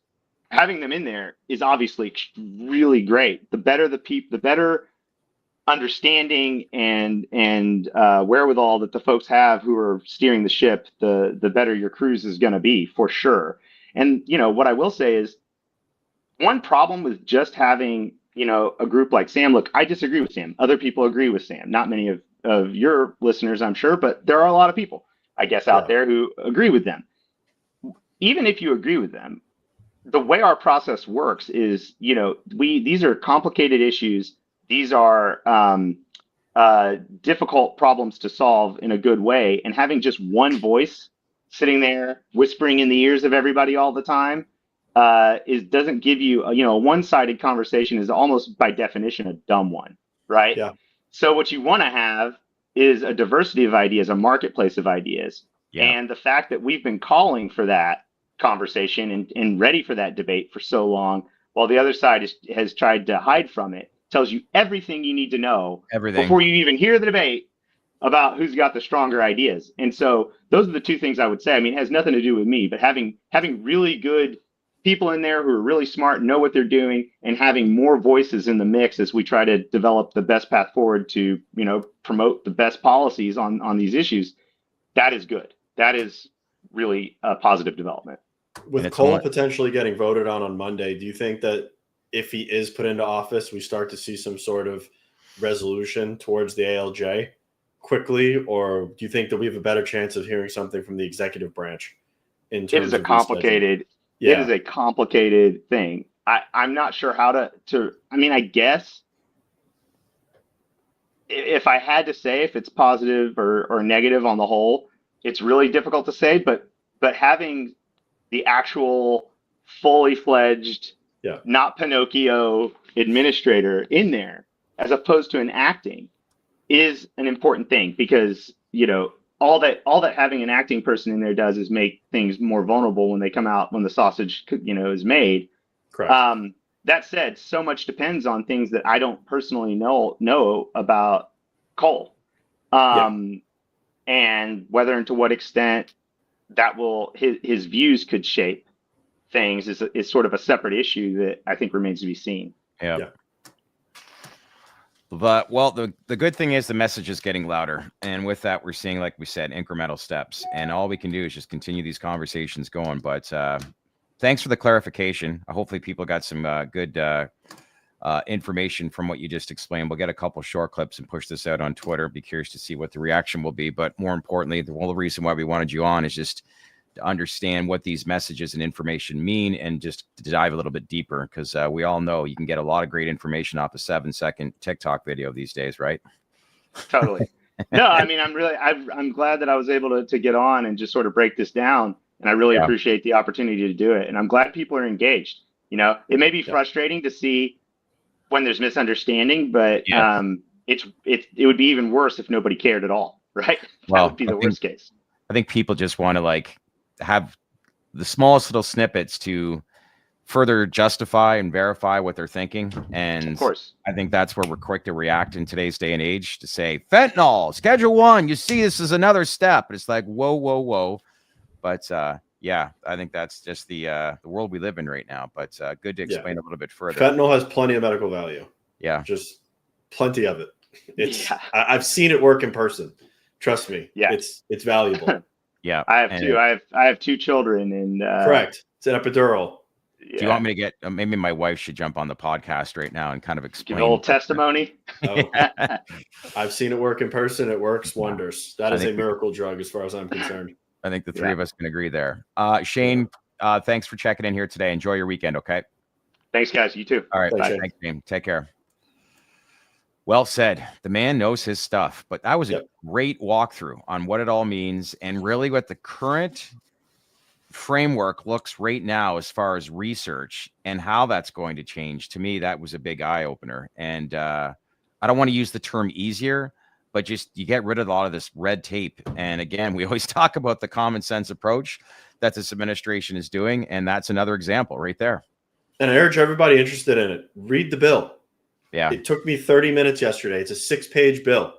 having them in there is obviously really great. The better the better understanding and wherewithal that the folks have who are steering the ship, the better your cruise is going to be, for sure. And, you know, what I will say is one problem with just having, you know, a group like Sam. Look, I disagree with Sam. Other people agree with Sam. Not many of your listeners, I'm sure, but there are a lot of people, I guess, out there who agree with them. Even if you agree with them, the way our process works is, you know, these are complicated issues. These are difficult problems to solve in a good way. And having just one voice sitting there whispering in the ears of everybody all the time doesn't give you, you know, a one-sided conversation is almost by definition a dumb one, right? Yeah. So what you want to have is a diversity of ideas, a marketplace of ideas. Yeah. And the fact that we've been calling for that conversation and ready for that debate for so long, while the other side has tried to hide from it, tells you everything you need to know before you even hear the debate about who's got the stronger ideas. And so those are the two things I would say. I mean, it has nothing to do with me, but having really good people in there who are really smart, know what they're doing, and having more voices in the mix as we try to develop the best path forward to, you know, promote the best policies on these issues, that is good. That is really a positive development. With Cole potentially getting voted on Monday, do you think that if he is put into office, we start to see some sort of resolution towards the ALJ quickly, or do you think that we have a better chance of hearing something from the executive branch in terms of it is a complicated thing. I'm not sure how to I mean, I guess if I had to say if it's positive or negative on the whole, it's really difficult to say, but having the actual fully fledged, not Pinocchio administrator in there, as opposed to an acting, is an important thing because, you know, all that having an acting person in there does is make things more vulnerable when they come out, when the sausage, is made. Correct. That said, so much depends on things that I don't personally know about Cole, and whether and to what extent that will his views could shape things is sort of a separate issue that I think remains to be seen. Yeah. But the good thing is the message is getting louder, and with that, we're seeing, like we said, incremental steps, and all we can do is just continue these conversations going. But thanks for the clarification. Hopefully, people got some good information from what you just explained. We'll get a couple short clips and push this out on Twitter. Be curious to see what the reaction will be. But more importantly, the whole reason why we wanted you on is just to understand what these messages and information mean, and just to dive a little bit deeper, because we all know you can get a lot of great information off a 7-second TikTok video these days, right? Totally. No, I mean, I'm glad that I was able to get on and just sort of break this down, and I really appreciate the opportunity to do it. And I'm glad people are engaged. It may be frustrating to see when there's misunderstanding, but it would be even worse if nobody cared at all, right? That would be the worst case. I think people just want to have the smallest little snippets to further justify and verify what they're thinking. And of course, I think that's where we're quick to react in today's day and age, to say fentanyl, Schedule 1, you see, this is another step. It's like, whoa. But I think that's just the world we live in right now. But good to explain a little bit further. Fentanyl has plenty of medical value. Yeah. Just plenty of it. I've seen it work in person. Trust me. Yeah. It's valuable. Yeah. I have 2 children, and correct. It's an epidural. Do you want me to get, maybe my wife should jump on the podcast right now and kind of explain. Give a little testimony. I've seen it work in person. It works wonders. That is a miracle drug as far as I'm concerned. I think the three of us can agree there. Shane, thanks for checking in here today. Enjoy your weekend, okay? Thanks, guys. You too. All right. Thanks, Shane. Take care. Well said. The man knows his stuff, but that was a great walkthrough on what it all means, and really what the current framework looks right now as far as research and how that's going to change. To me, that was a big eye opener. And I don't want to use the term easier, but just you get rid of a lot of this red tape. And again, we always talk about the common sense approach that this administration is doing, and that's another example right there. And I urge everybody interested in it, read the bill. Yeah. It took me 30 minutes yesterday. It's a 6-page bill.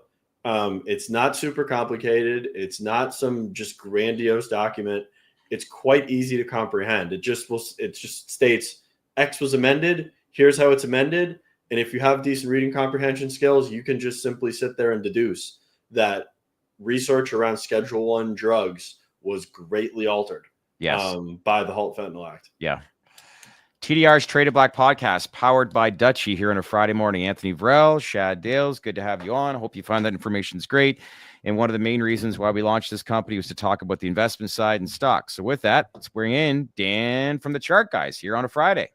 It's not super complicated. It's not some just grandiose document. It's quite easy to comprehend. It just states X was amended. Here's how it's amended. And if you have decent reading comprehension skills, you can just simply sit there and deduce that research around Schedule 1 drugs was greatly altered by the HALT Fentanyl Act. Yeah. TDR's Traded Black podcast, powered by Dutchie, here on a Friday morning. Anthony Varrell, Shad Dales, good to have you on. I hope you find that information is great. And one of the main reasons why we launched this company was to talk about the investment side and stocks. So with that, let's bring in Dan from the Chart Guys here on a Friday.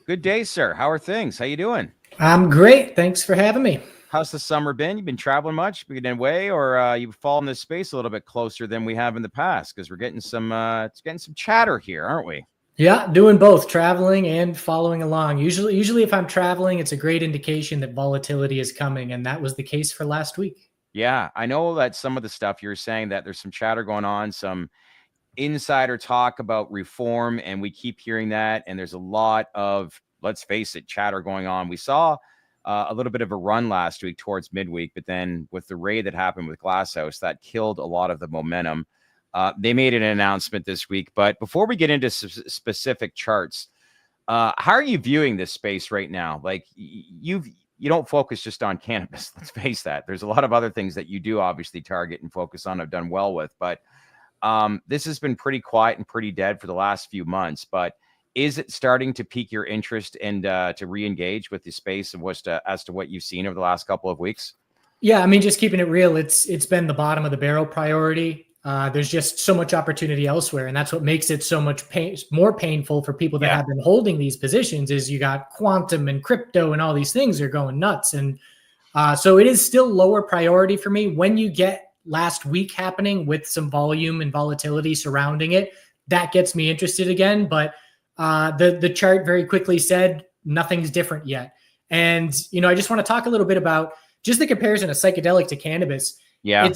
Good day, sir. How are things? How you doing? I'm great. Thanks for having me. How's the summer been? You've been traveling much? Been away, or you've fallen this space a little bit closer than we have in the past? Because we're getting some chatter here, aren't we? Yeah, doing both, traveling and following along. Usually if I'm traveling, it's a great indication that volatility is coming, and that was the case for last week. Yeah, I know that some of the stuff you're saying, that there's some chatter going on, some insider talk about reform, and we keep hearing that, and there's a lot of, let's face it, chatter going on. We saw a little bit of a run last week towards midweek, but then with the raid that happened with Glasshouse, that killed a lot of the momentum. They made an announcement this week, but before we get into specific charts, how are you viewing this space right now? Like, you don't focus just on cannabis. Let's face that. There's a lot of other things that you do obviously target and focus on, have done well with, but this has been pretty quiet and pretty dead for the last few months. But is it starting to pique your interest and to re-engage with the space as to what you've seen over the last couple of weeks? Yeah, I mean, just keeping it real, it's been the bottom of the barrel priority. There's just so much opportunity elsewhere, and that's what makes it so much more painful for people that have been holding these positions. Is you got quantum and crypto and all these things are going nuts, and so it is still lower priority for me. When you get last week happening with some volume and volatility surrounding it, that gets me interested again. But The chart very quickly said nothing's different yet. And, I just want to talk a little bit about just the comparison of psychedelic to cannabis. Yeah.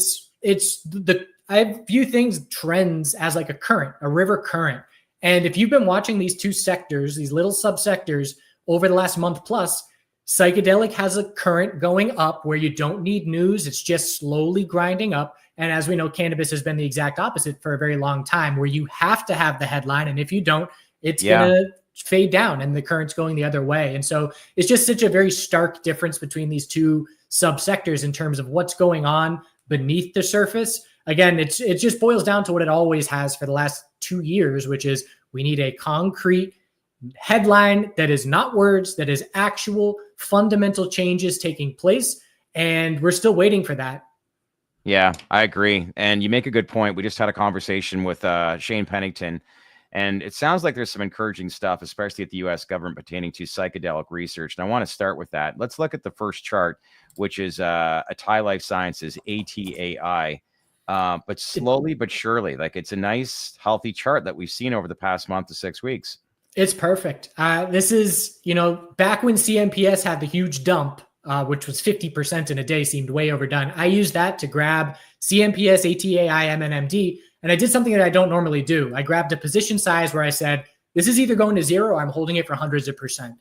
I view trends as like a current, a river current. And if you've been watching these two sectors, these little subsectors over the last month plus, psychedelic has a current going up where you don't need news. It's just slowly grinding up. And as we know, cannabis has been the exact opposite for a very long time, where you have to have the headline. And if you don't, it's going to fade down and the current's going the other way. And so it's just such a very stark difference between these two subsectors in terms of what's going on beneath the surface. Again, it just boils down to what it always has for the last 2 years, which is we need a concrete headline that is not words, that is actual fundamental changes taking place. And we're still waiting for that. Yeah, I agree. And you make a good point. We just had a conversation with Shane Pennington, and it sounds like there's some encouraging stuff, especially at the U.S. government pertaining to psychedelic research. And I want to start with that. Let's look at the first chart, which is ATAI Life Sciences, ATAI. But slowly but surely, like it's a nice, healthy chart that we've seen over the past month to 6 weeks. It's perfect. This is, back when CMPS had the huge dump, which was 50% in a day, seemed way overdone. I used that to grab CMPS, ATAI, MNMD, and I did something that I don't normally do. I grabbed a position size where I said, this is either going to zero or I'm holding it for hundreds of percent.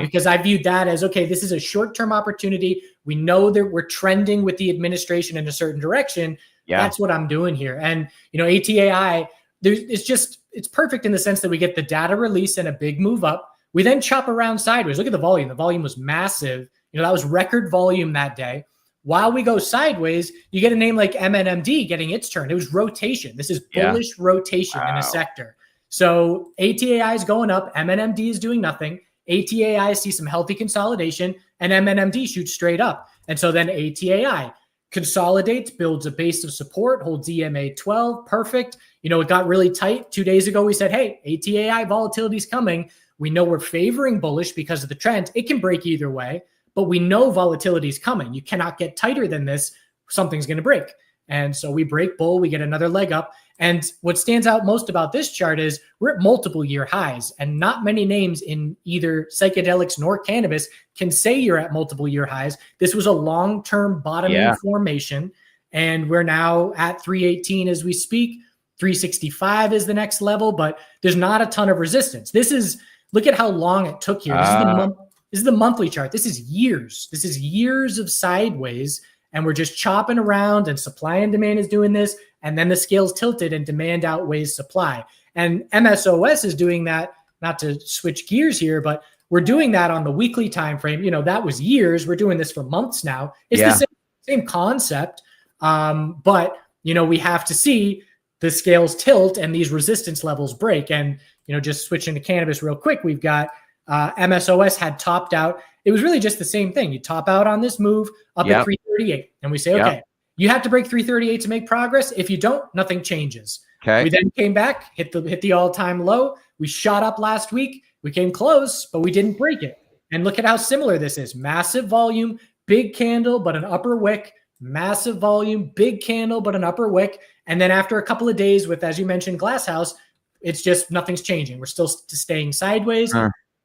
Because I viewed that as, okay, this is a short-term opportunity. We know that we're trending with the administration in a certain direction. Yeah. That's what I'm doing here. And, ATAI, it's perfect in the sense that we get the data release and a big move up. We then chop around sideways. Look at the volume. The volume was massive. That was record volume that day. While we go sideways, you get a name like MNMD getting its turn. It was rotation. This is bullish rotation in a sector. So ATAI is going up. MNMD is doing nothing. ATAI sees some healthy consolidation, and MNMD shoots straight up. And so then ATAI consolidates, builds a base of support, holds EMA 12. Perfect. It got really tight 2 days ago. We said, hey, ATAI volatility is coming. We know we're favoring bullish because of the trend. It can break either way, but we know volatility is coming. You cannot get tighter than this. Something's going to break. And so we break bull, we get another leg up. And what stands out most about this chart is we're at multiple year highs, and not many names in either psychedelics nor cannabis can say you're at multiple year highs. This was a long-term bottoming formation, and we're now at 318 as we speak. 365 is the next level, but there's not a ton of resistance. Look at how long it took here. This is the monthly chart. This is years. This is years of sideways, and we're just chopping around, and supply and demand is doing this. And then the scale's tilted and demand outweighs supply. And MSOS is doing that, not to switch gears here, but we're doing that on the weekly time frame. That was years. We're doing this for months now. It's the same concept. But, we have to see the scales tilt and these resistance levels break. And, just switching to cannabis real quick, we've got MSOS had topped out. It was really just the same thing. You top out on this move up at 338. And we say, okay, you have to break 338 to make progress. If you don't, nothing changes. Okay. We then came back, hit the all-time low. We shot up last week. We came close, but we didn't break it. And look at how similar this is. Massive volume, big candle, but an upper wick. Massive volume, big candle, but an upper wick. And then after a couple of days with, as you mentioned, Glasshouse, it's just nothing's changing. We're still staying sideways.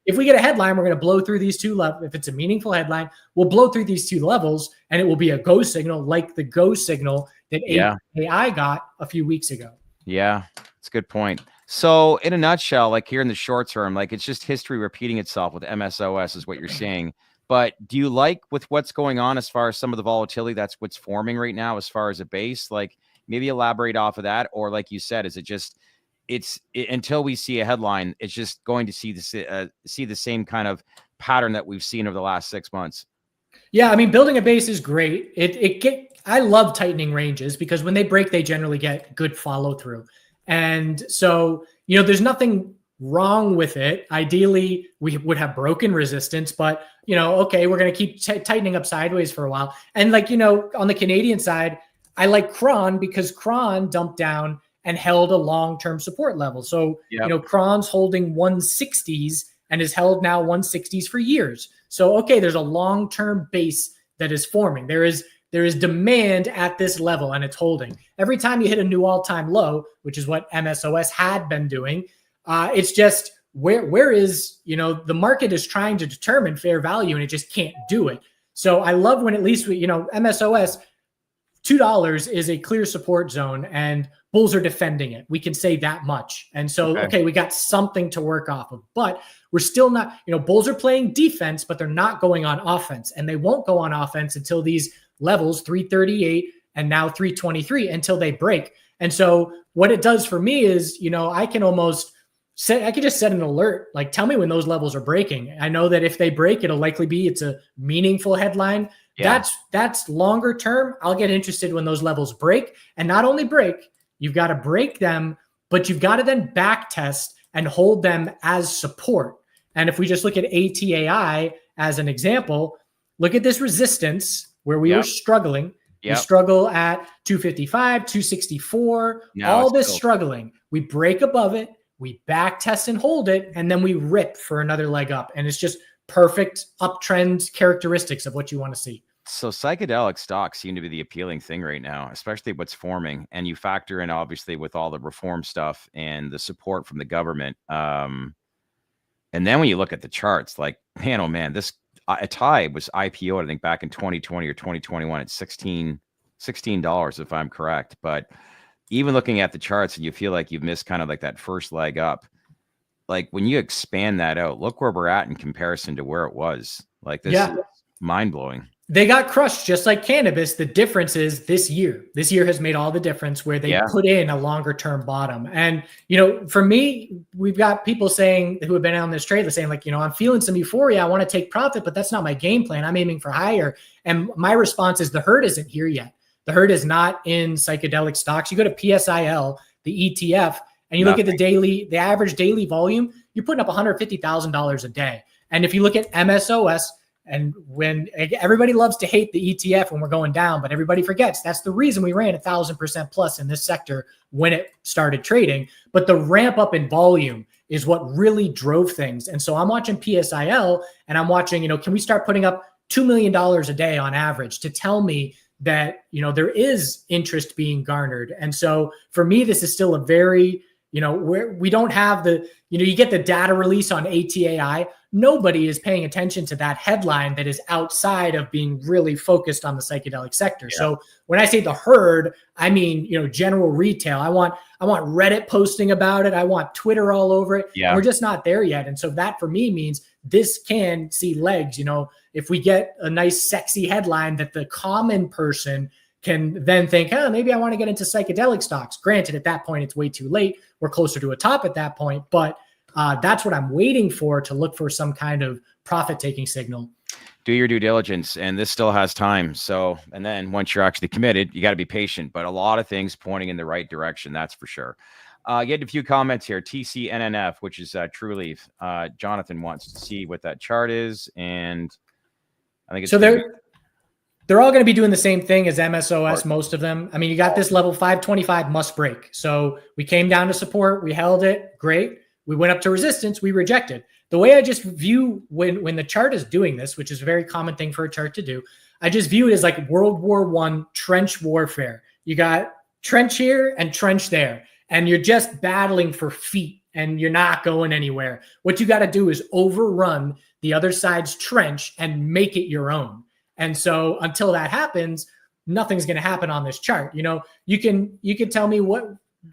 If we get a headline, we're going to blow through these two levels. If it's a meaningful headline, we'll blow through these two levels, and it will be a go signal like the go signal that ATAI got a few weeks ago. Yeah, that's a good point. So in a nutshell, like here in the short term, like it's just history repeating itself with MSOS is what you're seeing. But do you like with what's going on as far as some of the volatility that's what's forming right now as far as a base? Like maybe elaborate off of that, or like you said, is it just until we see a headline, it's just going to see the same kind of pattern that we've seen over the last 6 months? Yeah, I mean, building a base is great. I love tightening ranges because when they break, they generally get good follow through. And so, there's nothing wrong with it. Ideally, we would have broken resistance, but okay, we're going to keep tightening up sideways for a while. And on the Canadian side, I like Cron because Cron dumped down and held a long-term support level. So, Cron's holding 160s and has held now 160s for years. So, okay, there's a long-term base that is forming. There is demand at this level, and it's holding. Every time you hit a new all-time low, which is what MSOS had been doing, it's just where is, the market is trying to determine fair value and it just can't do it. So I love when at least MSOS, $2 is a clear support zone and bulls are defending it. We can say that much. And so, okay, we got something to work off of, but we're still not, bulls are playing defense, but they're not going on offense, and they won't go on offense until these levels 338 and now 323 until they break. And so what it does for me is, I can just set an alert, like tell me when those levels are breaking. I know that if they break, it'll likely be, it's a meaningful headline. Yeah. That's longer term. I'll get interested when those levels break, and not only break, you've got to break them, but you've got to then back test and hold them as support. And if we just look at ATAI as an example, look at this resistance where we were struggling. We struggle at 255, 264, all this struggling. We break above it, we back test and hold it, and then we rip for another leg up. And it's just perfect uptrend characteristics of what you want to see. So psychedelic stocks seem to be the appealing thing right now, especially what's forming. And you factor in, obviously, with all the reform stuff and the support from the government. And then when you look at the charts, like, man, oh man, this ATAI was IPO'd, I think, back in 2020 or 2021 at $16, if I'm correct. But even looking at the charts, and you feel like you've missed kind of like that first leg up. Like when you expand that out, look where we're at in comparison to where it was. Like this is mind blowing. They got crushed just like cannabis. The difference is this year has made all the difference where they put in a longer term bottom. And, for me, we've got people saying who have been on this trade, they're saying like, I'm feeling some euphoria. I want to take profit, but that's not my game plan. I'm aiming for higher. And my response is the herd isn't here yet. The herd is not in psychedelic stocks. You go to PSIL, the ETF, and you look at the average daily volume, you're putting up $150,000 a day. And if you look at MSOS, and when everybody loves to hate the ETF when we're going down, but everybody forgets that's the reason we ran 1,000% plus in this sector when it started trading. But the ramp up in volume is what really drove things. And so I'm watching PSIL and I'm watching, can we start putting up $2 million a day on average to tell me that, there is interest being garnered. And so for me, this is still a very, where we don't have the, you get the data release on ATAI. Nobody is paying attention to that headline that is outside of being really focused on the psychedelic sector. Yeah. So when I say the herd, I mean, general retail. I want Reddit posting about it. I want Twitter all over it. Yeah. We're just not there yet. And so that for me means this can see legs. If we get a nice, sexy headline that the common person can then think, maybe I want to get into psychedelic stocks. Granted, at that point, it's way too late. We're closer to a top at that point, but that's what I'm waiting for, to look for some kind of profit-taking signal. Do your due diligence, and this still has time. So, and then once you're actually committed, you got to be patient, but a lot of things pointing in the right direction. That's for sure. Get a few comments here. TCNNF, which is Trueleaf. Jonathan wants to see what that chart is. And I think it's so they're all going to be doing the same thing as MSOS, most of them. I mean, you got this level 525 must break. So we came down to support. We held it. Great. We went up to resistance. We rejected. The way I just view when the chart is doing this, which is a very common thing for a chart to do, I just view it as like World War I trench warfare. You got trench here and trench there, and you're just battling for feet and you're not going anywhere. What you got to do is overrun the other side's trench and make it your own. And so until that happens, nothing's going to happen on this chart. You can tell me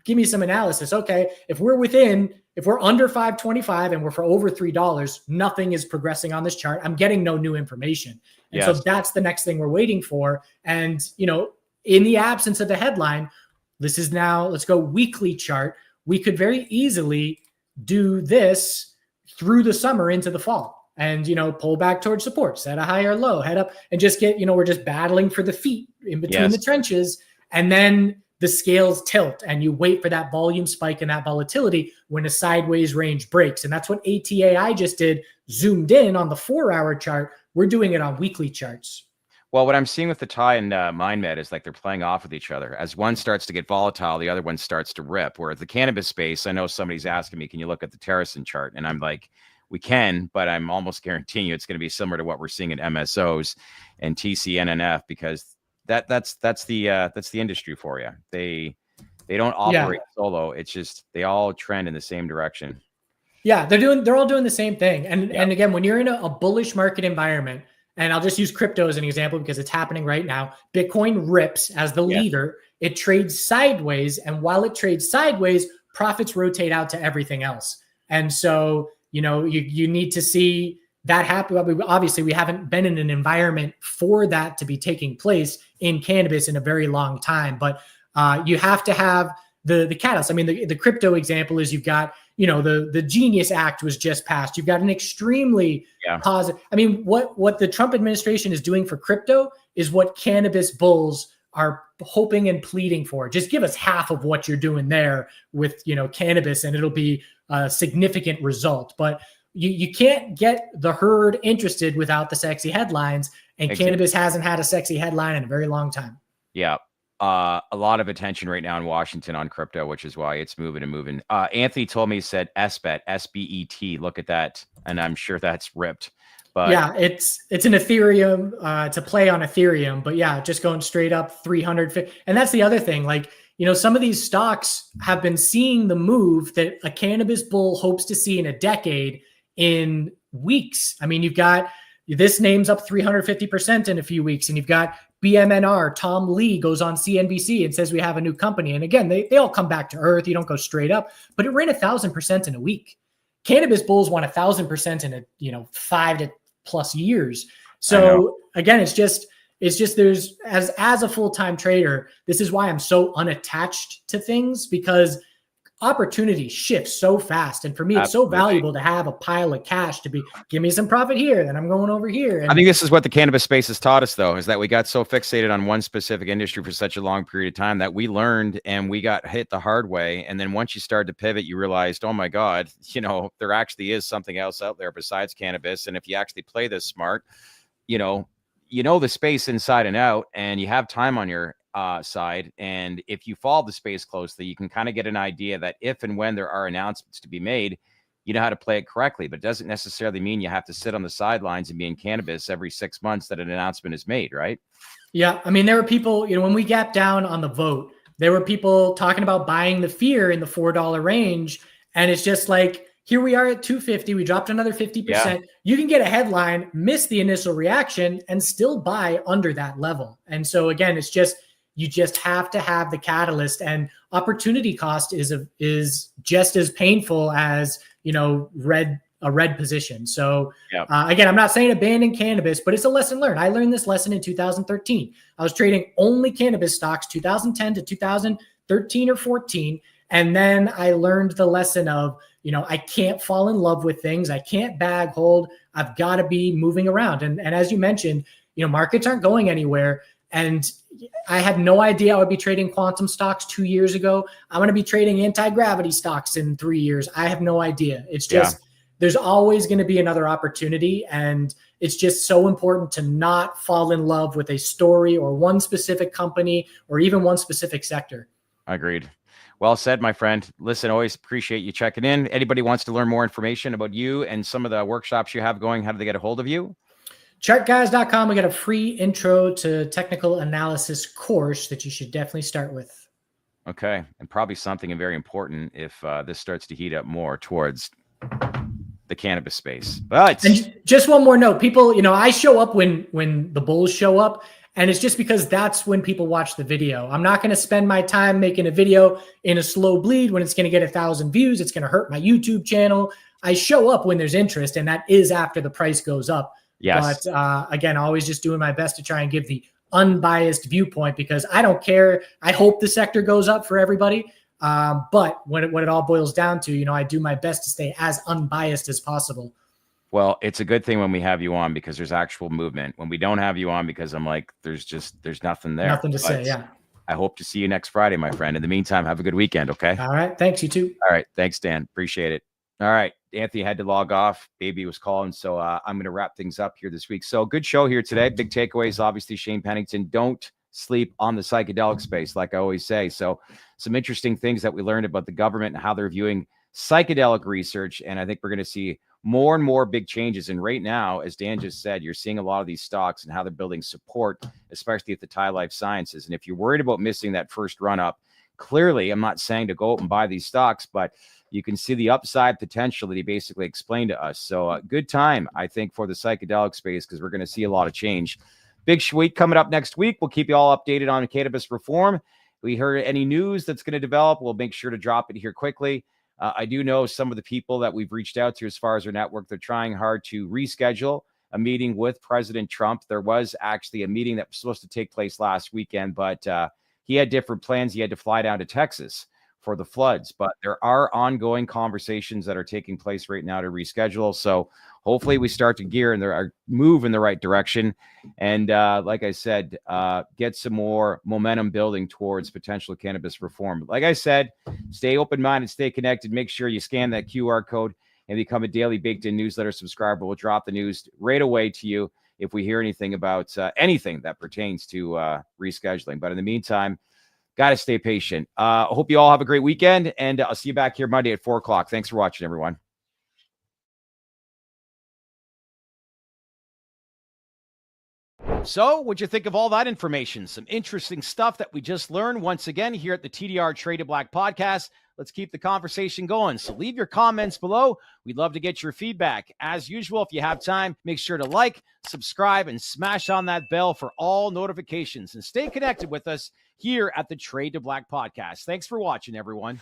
give me some analysis. Okay. If we're under 525 and we're for over $3, nothing is progressing on this chart. I'm getting no new information. And so that's the next thing we're waiting for. And, in the absence of the headline, this is now, let's go weekly chart. We could very easily do this through the summer into the fall. And, pull back towards support, set a higher low, head up, and just get, we're just battling for the feet in between the trenches. And then the scales tilt and you wait for that volume spike and that volatility when a sideways range breaks. And that's what ATAI just did, zoomed in on the 4-hour chart. We're doing it on weekly charts. Well, what I'm seeing with the TAI and MindMed is like they're playing off with each other. As one starts to get volatile, the other one starts to rip. Whereas the cannabis space, I know somebody's asking me, can you look at the Terracin chart? And I'm like, we can, but I'm almost guaranteeing you it's going to be similar to what we're seeing in MSOs and TCNNF, because that's the industry for you. They don't operate solo. It's just they all trend in the same direction. Yeah, they're all doing the same thing. And again, when you're in a bullish market environment, and I'll just use crypto as an example because it's happening right now. Bitcoin rips as the leader. It trades sideways. And while it trades sideways, profits rotate out to everything else. And so, you need to see that happen. Obviously, we haven't been in an environment for that to be taking place in cannabis in a very long time. But you have to have the catalyst. I mean, the crypto example is you've got, the Genius Act was just passed. You've got an extremely positive. I mean, what the Trump administration is doing for crypto is what cannabis bulls are hoping and pleading for. Just give us half of what you're doing there with, cannabis, and it'll be a significant result. But you can't get the herd interested without the sexy headlines, and cannabis hasn't had a sexy headline in a very long time. Yeah. A lot of attention right now in Washington on crypto, which is why it's moving and moving. Anthony told me, he said SBET, SBET. Look at that. And I'm sure that's ripped. But yeah, it's an Ethereum. It's a play on Ethereum. But yeah, just going straight up 350. And that's the other thing. Like, some of these stocks have been seeing the move that a cannabis bull hopes to see in a decade in weeks. I mean, you've got this name's up 350% in a few weeks, and you've got BMNR, Tom Lee goes on CNBC and says we have a new company. And again, they all come back to earth. You don't go straight up, but it ran 1,000% in a week. Cannabis bulls want 1,000% in a 5+ years. So again, it's just there's as a full-time trader, this is why I'm so unattached to things, because opportunity shifts so fast. And for me, it's so valuable to have a pile of cash to give me some profit here, then I'm going over here. And I think this is what the cannabis space has taught us, though, is that we got so fixated on one specific industry for such a long period of time that we learned and we got hit the hard way. And then once you started to pivot, you realized, oh my God, there actually is something else out there besides cannabis. And if you actually play this smart, the space inside and out, and you have time on your side, and if you follow the space closely, you can kind of get an idea that if and when there are announcements to be made, you know how to play it correctly. But it doesn't necessarily mean you have to sit on the sidelines and be in cannabis every 6 months that an announcement is made, right? Yeah, I mean, there were people, when we gapped down on the vote, there were people talking about buying the fear in the $4 range, and it's just like, here we are at 250. We dropped another 50%. Yeah. You can get a headline, miss the initial reaction, and still buy under that level. And so again, it's just, you just have to have the catalyst, and opportunity cost is just as painful as, a red position. So again, I'm not saying abandon cannabis, but it's a lesson learned. I learned this lesson in 2013. I was trading only cannabis stocks 2010 to 2013 or 14. And then I learned the lesson of, I can't fall in love with things. I can't bag hold. I've got to be moving around. And as you mentioned, markets aren't going anywhere. And I had no idea I would be trading quantum stocks 2 years ago. I'm going to be trading anti-gravity stocks in 3 years. I have no idea. It's just, there's always going to be another opportunity. And it's just so important to not fall in love with a story or one specific company or even one specific sector. Agreed. Well said, my friend. Listen, always appreciate you checking in. Anybody wants to learn more information about you and some of the workshops you have going, how do they get a hold of you? Chartguys.com. We got a free intro to technical analysis course that you should definitely start with. Okay. And probably something very important if this starts to heat up more towards the cannabis space. But and just one more note, people, I show up when the bulls show up, and it's just because that's when people watch the video. I'm not going to spend my time making a video in a slow bleed when it's going to get 1,000 views. It's going to hurt my YouTube channel. I show up when there's interest, and that is after the price goes up. Yes. But again, always just doing my best to try and give the unbiased viewpoint, because I don't care. I hope the sector goes up for everybody. But when it all boils down to, I do my best to stay as unbiased as possible. Well, it's a good thing when we have you on because there's actual movement. When we don't have you on, because I'm like, there's nothing there. Nothing to say. Yeah. I hope to see you next Friday, my friend. In the meantime, have a good weekend. Okay. All right. Thanks. You too. All right. Thanks, Dan. Appreciate it. All right. Anthony had to log off. Baby was calling. So I'm going to wrap things up here this week. So good show here today. Big takeaways, obviously, Shane Pennington. Don't sleep on the psychedelic space, like I always say. So some interesting things that we learned about the government and how they're viewing psychedelic research. And I think we're going to see more and more big changes. And right now, as Dan just said, you're seeing a lot of these stocks and how they're building support, especially at the TAI Life Sciences. And if you're worried about missing that first run up, clearly, I'm not saying to go out and buy these stocks, but you can see the upside potential that he basically explained to us. So good time, I think, for the psychedelic space, because we're going to see a lot of change. Big week coming up next week. We'll keep you all updated on cannabis reform. We heard any news that's going to develop, we'll make sure to drop it here quickly. I do know some of the people that we've reached out to as far as our network, they're trying hard to reschedule a meeting with President Trump. There was actually a meeting that was supposed to take place last weekend, but he had different plans. He had to fly down to Texas for the floods, but there are ongoing conversations that are taking place right now to reschedule. So hopefully we start to gear and move in the right direction. And like I said, get some more momentum building towards potential cannabis reform. Like I said, stay open-minded, stay connected. Make sure you scan that QR code and become a daily baked in newsletter subscriber. We'll drop the news right away to you if we hear anything about anything that pertains to rescheduling. But in the meantime, got to stay patient. I hope you all have a great weekend, and I'll see you back here Monday at 4 o'clock. Thanks for watching, everyone. So what'd you think of all that information? Some interesting stuff that we just learned once again here at the TDR Traded Black podcast. Let's keep the conversation going. So leave your comments below. We'd love to get your feedback. As usual, if you have time, make sure to like, subscribe, and smash on that bell for all notifications. And stay connected with us here at the Trade to Black podcast. Thanks for watching, everyone.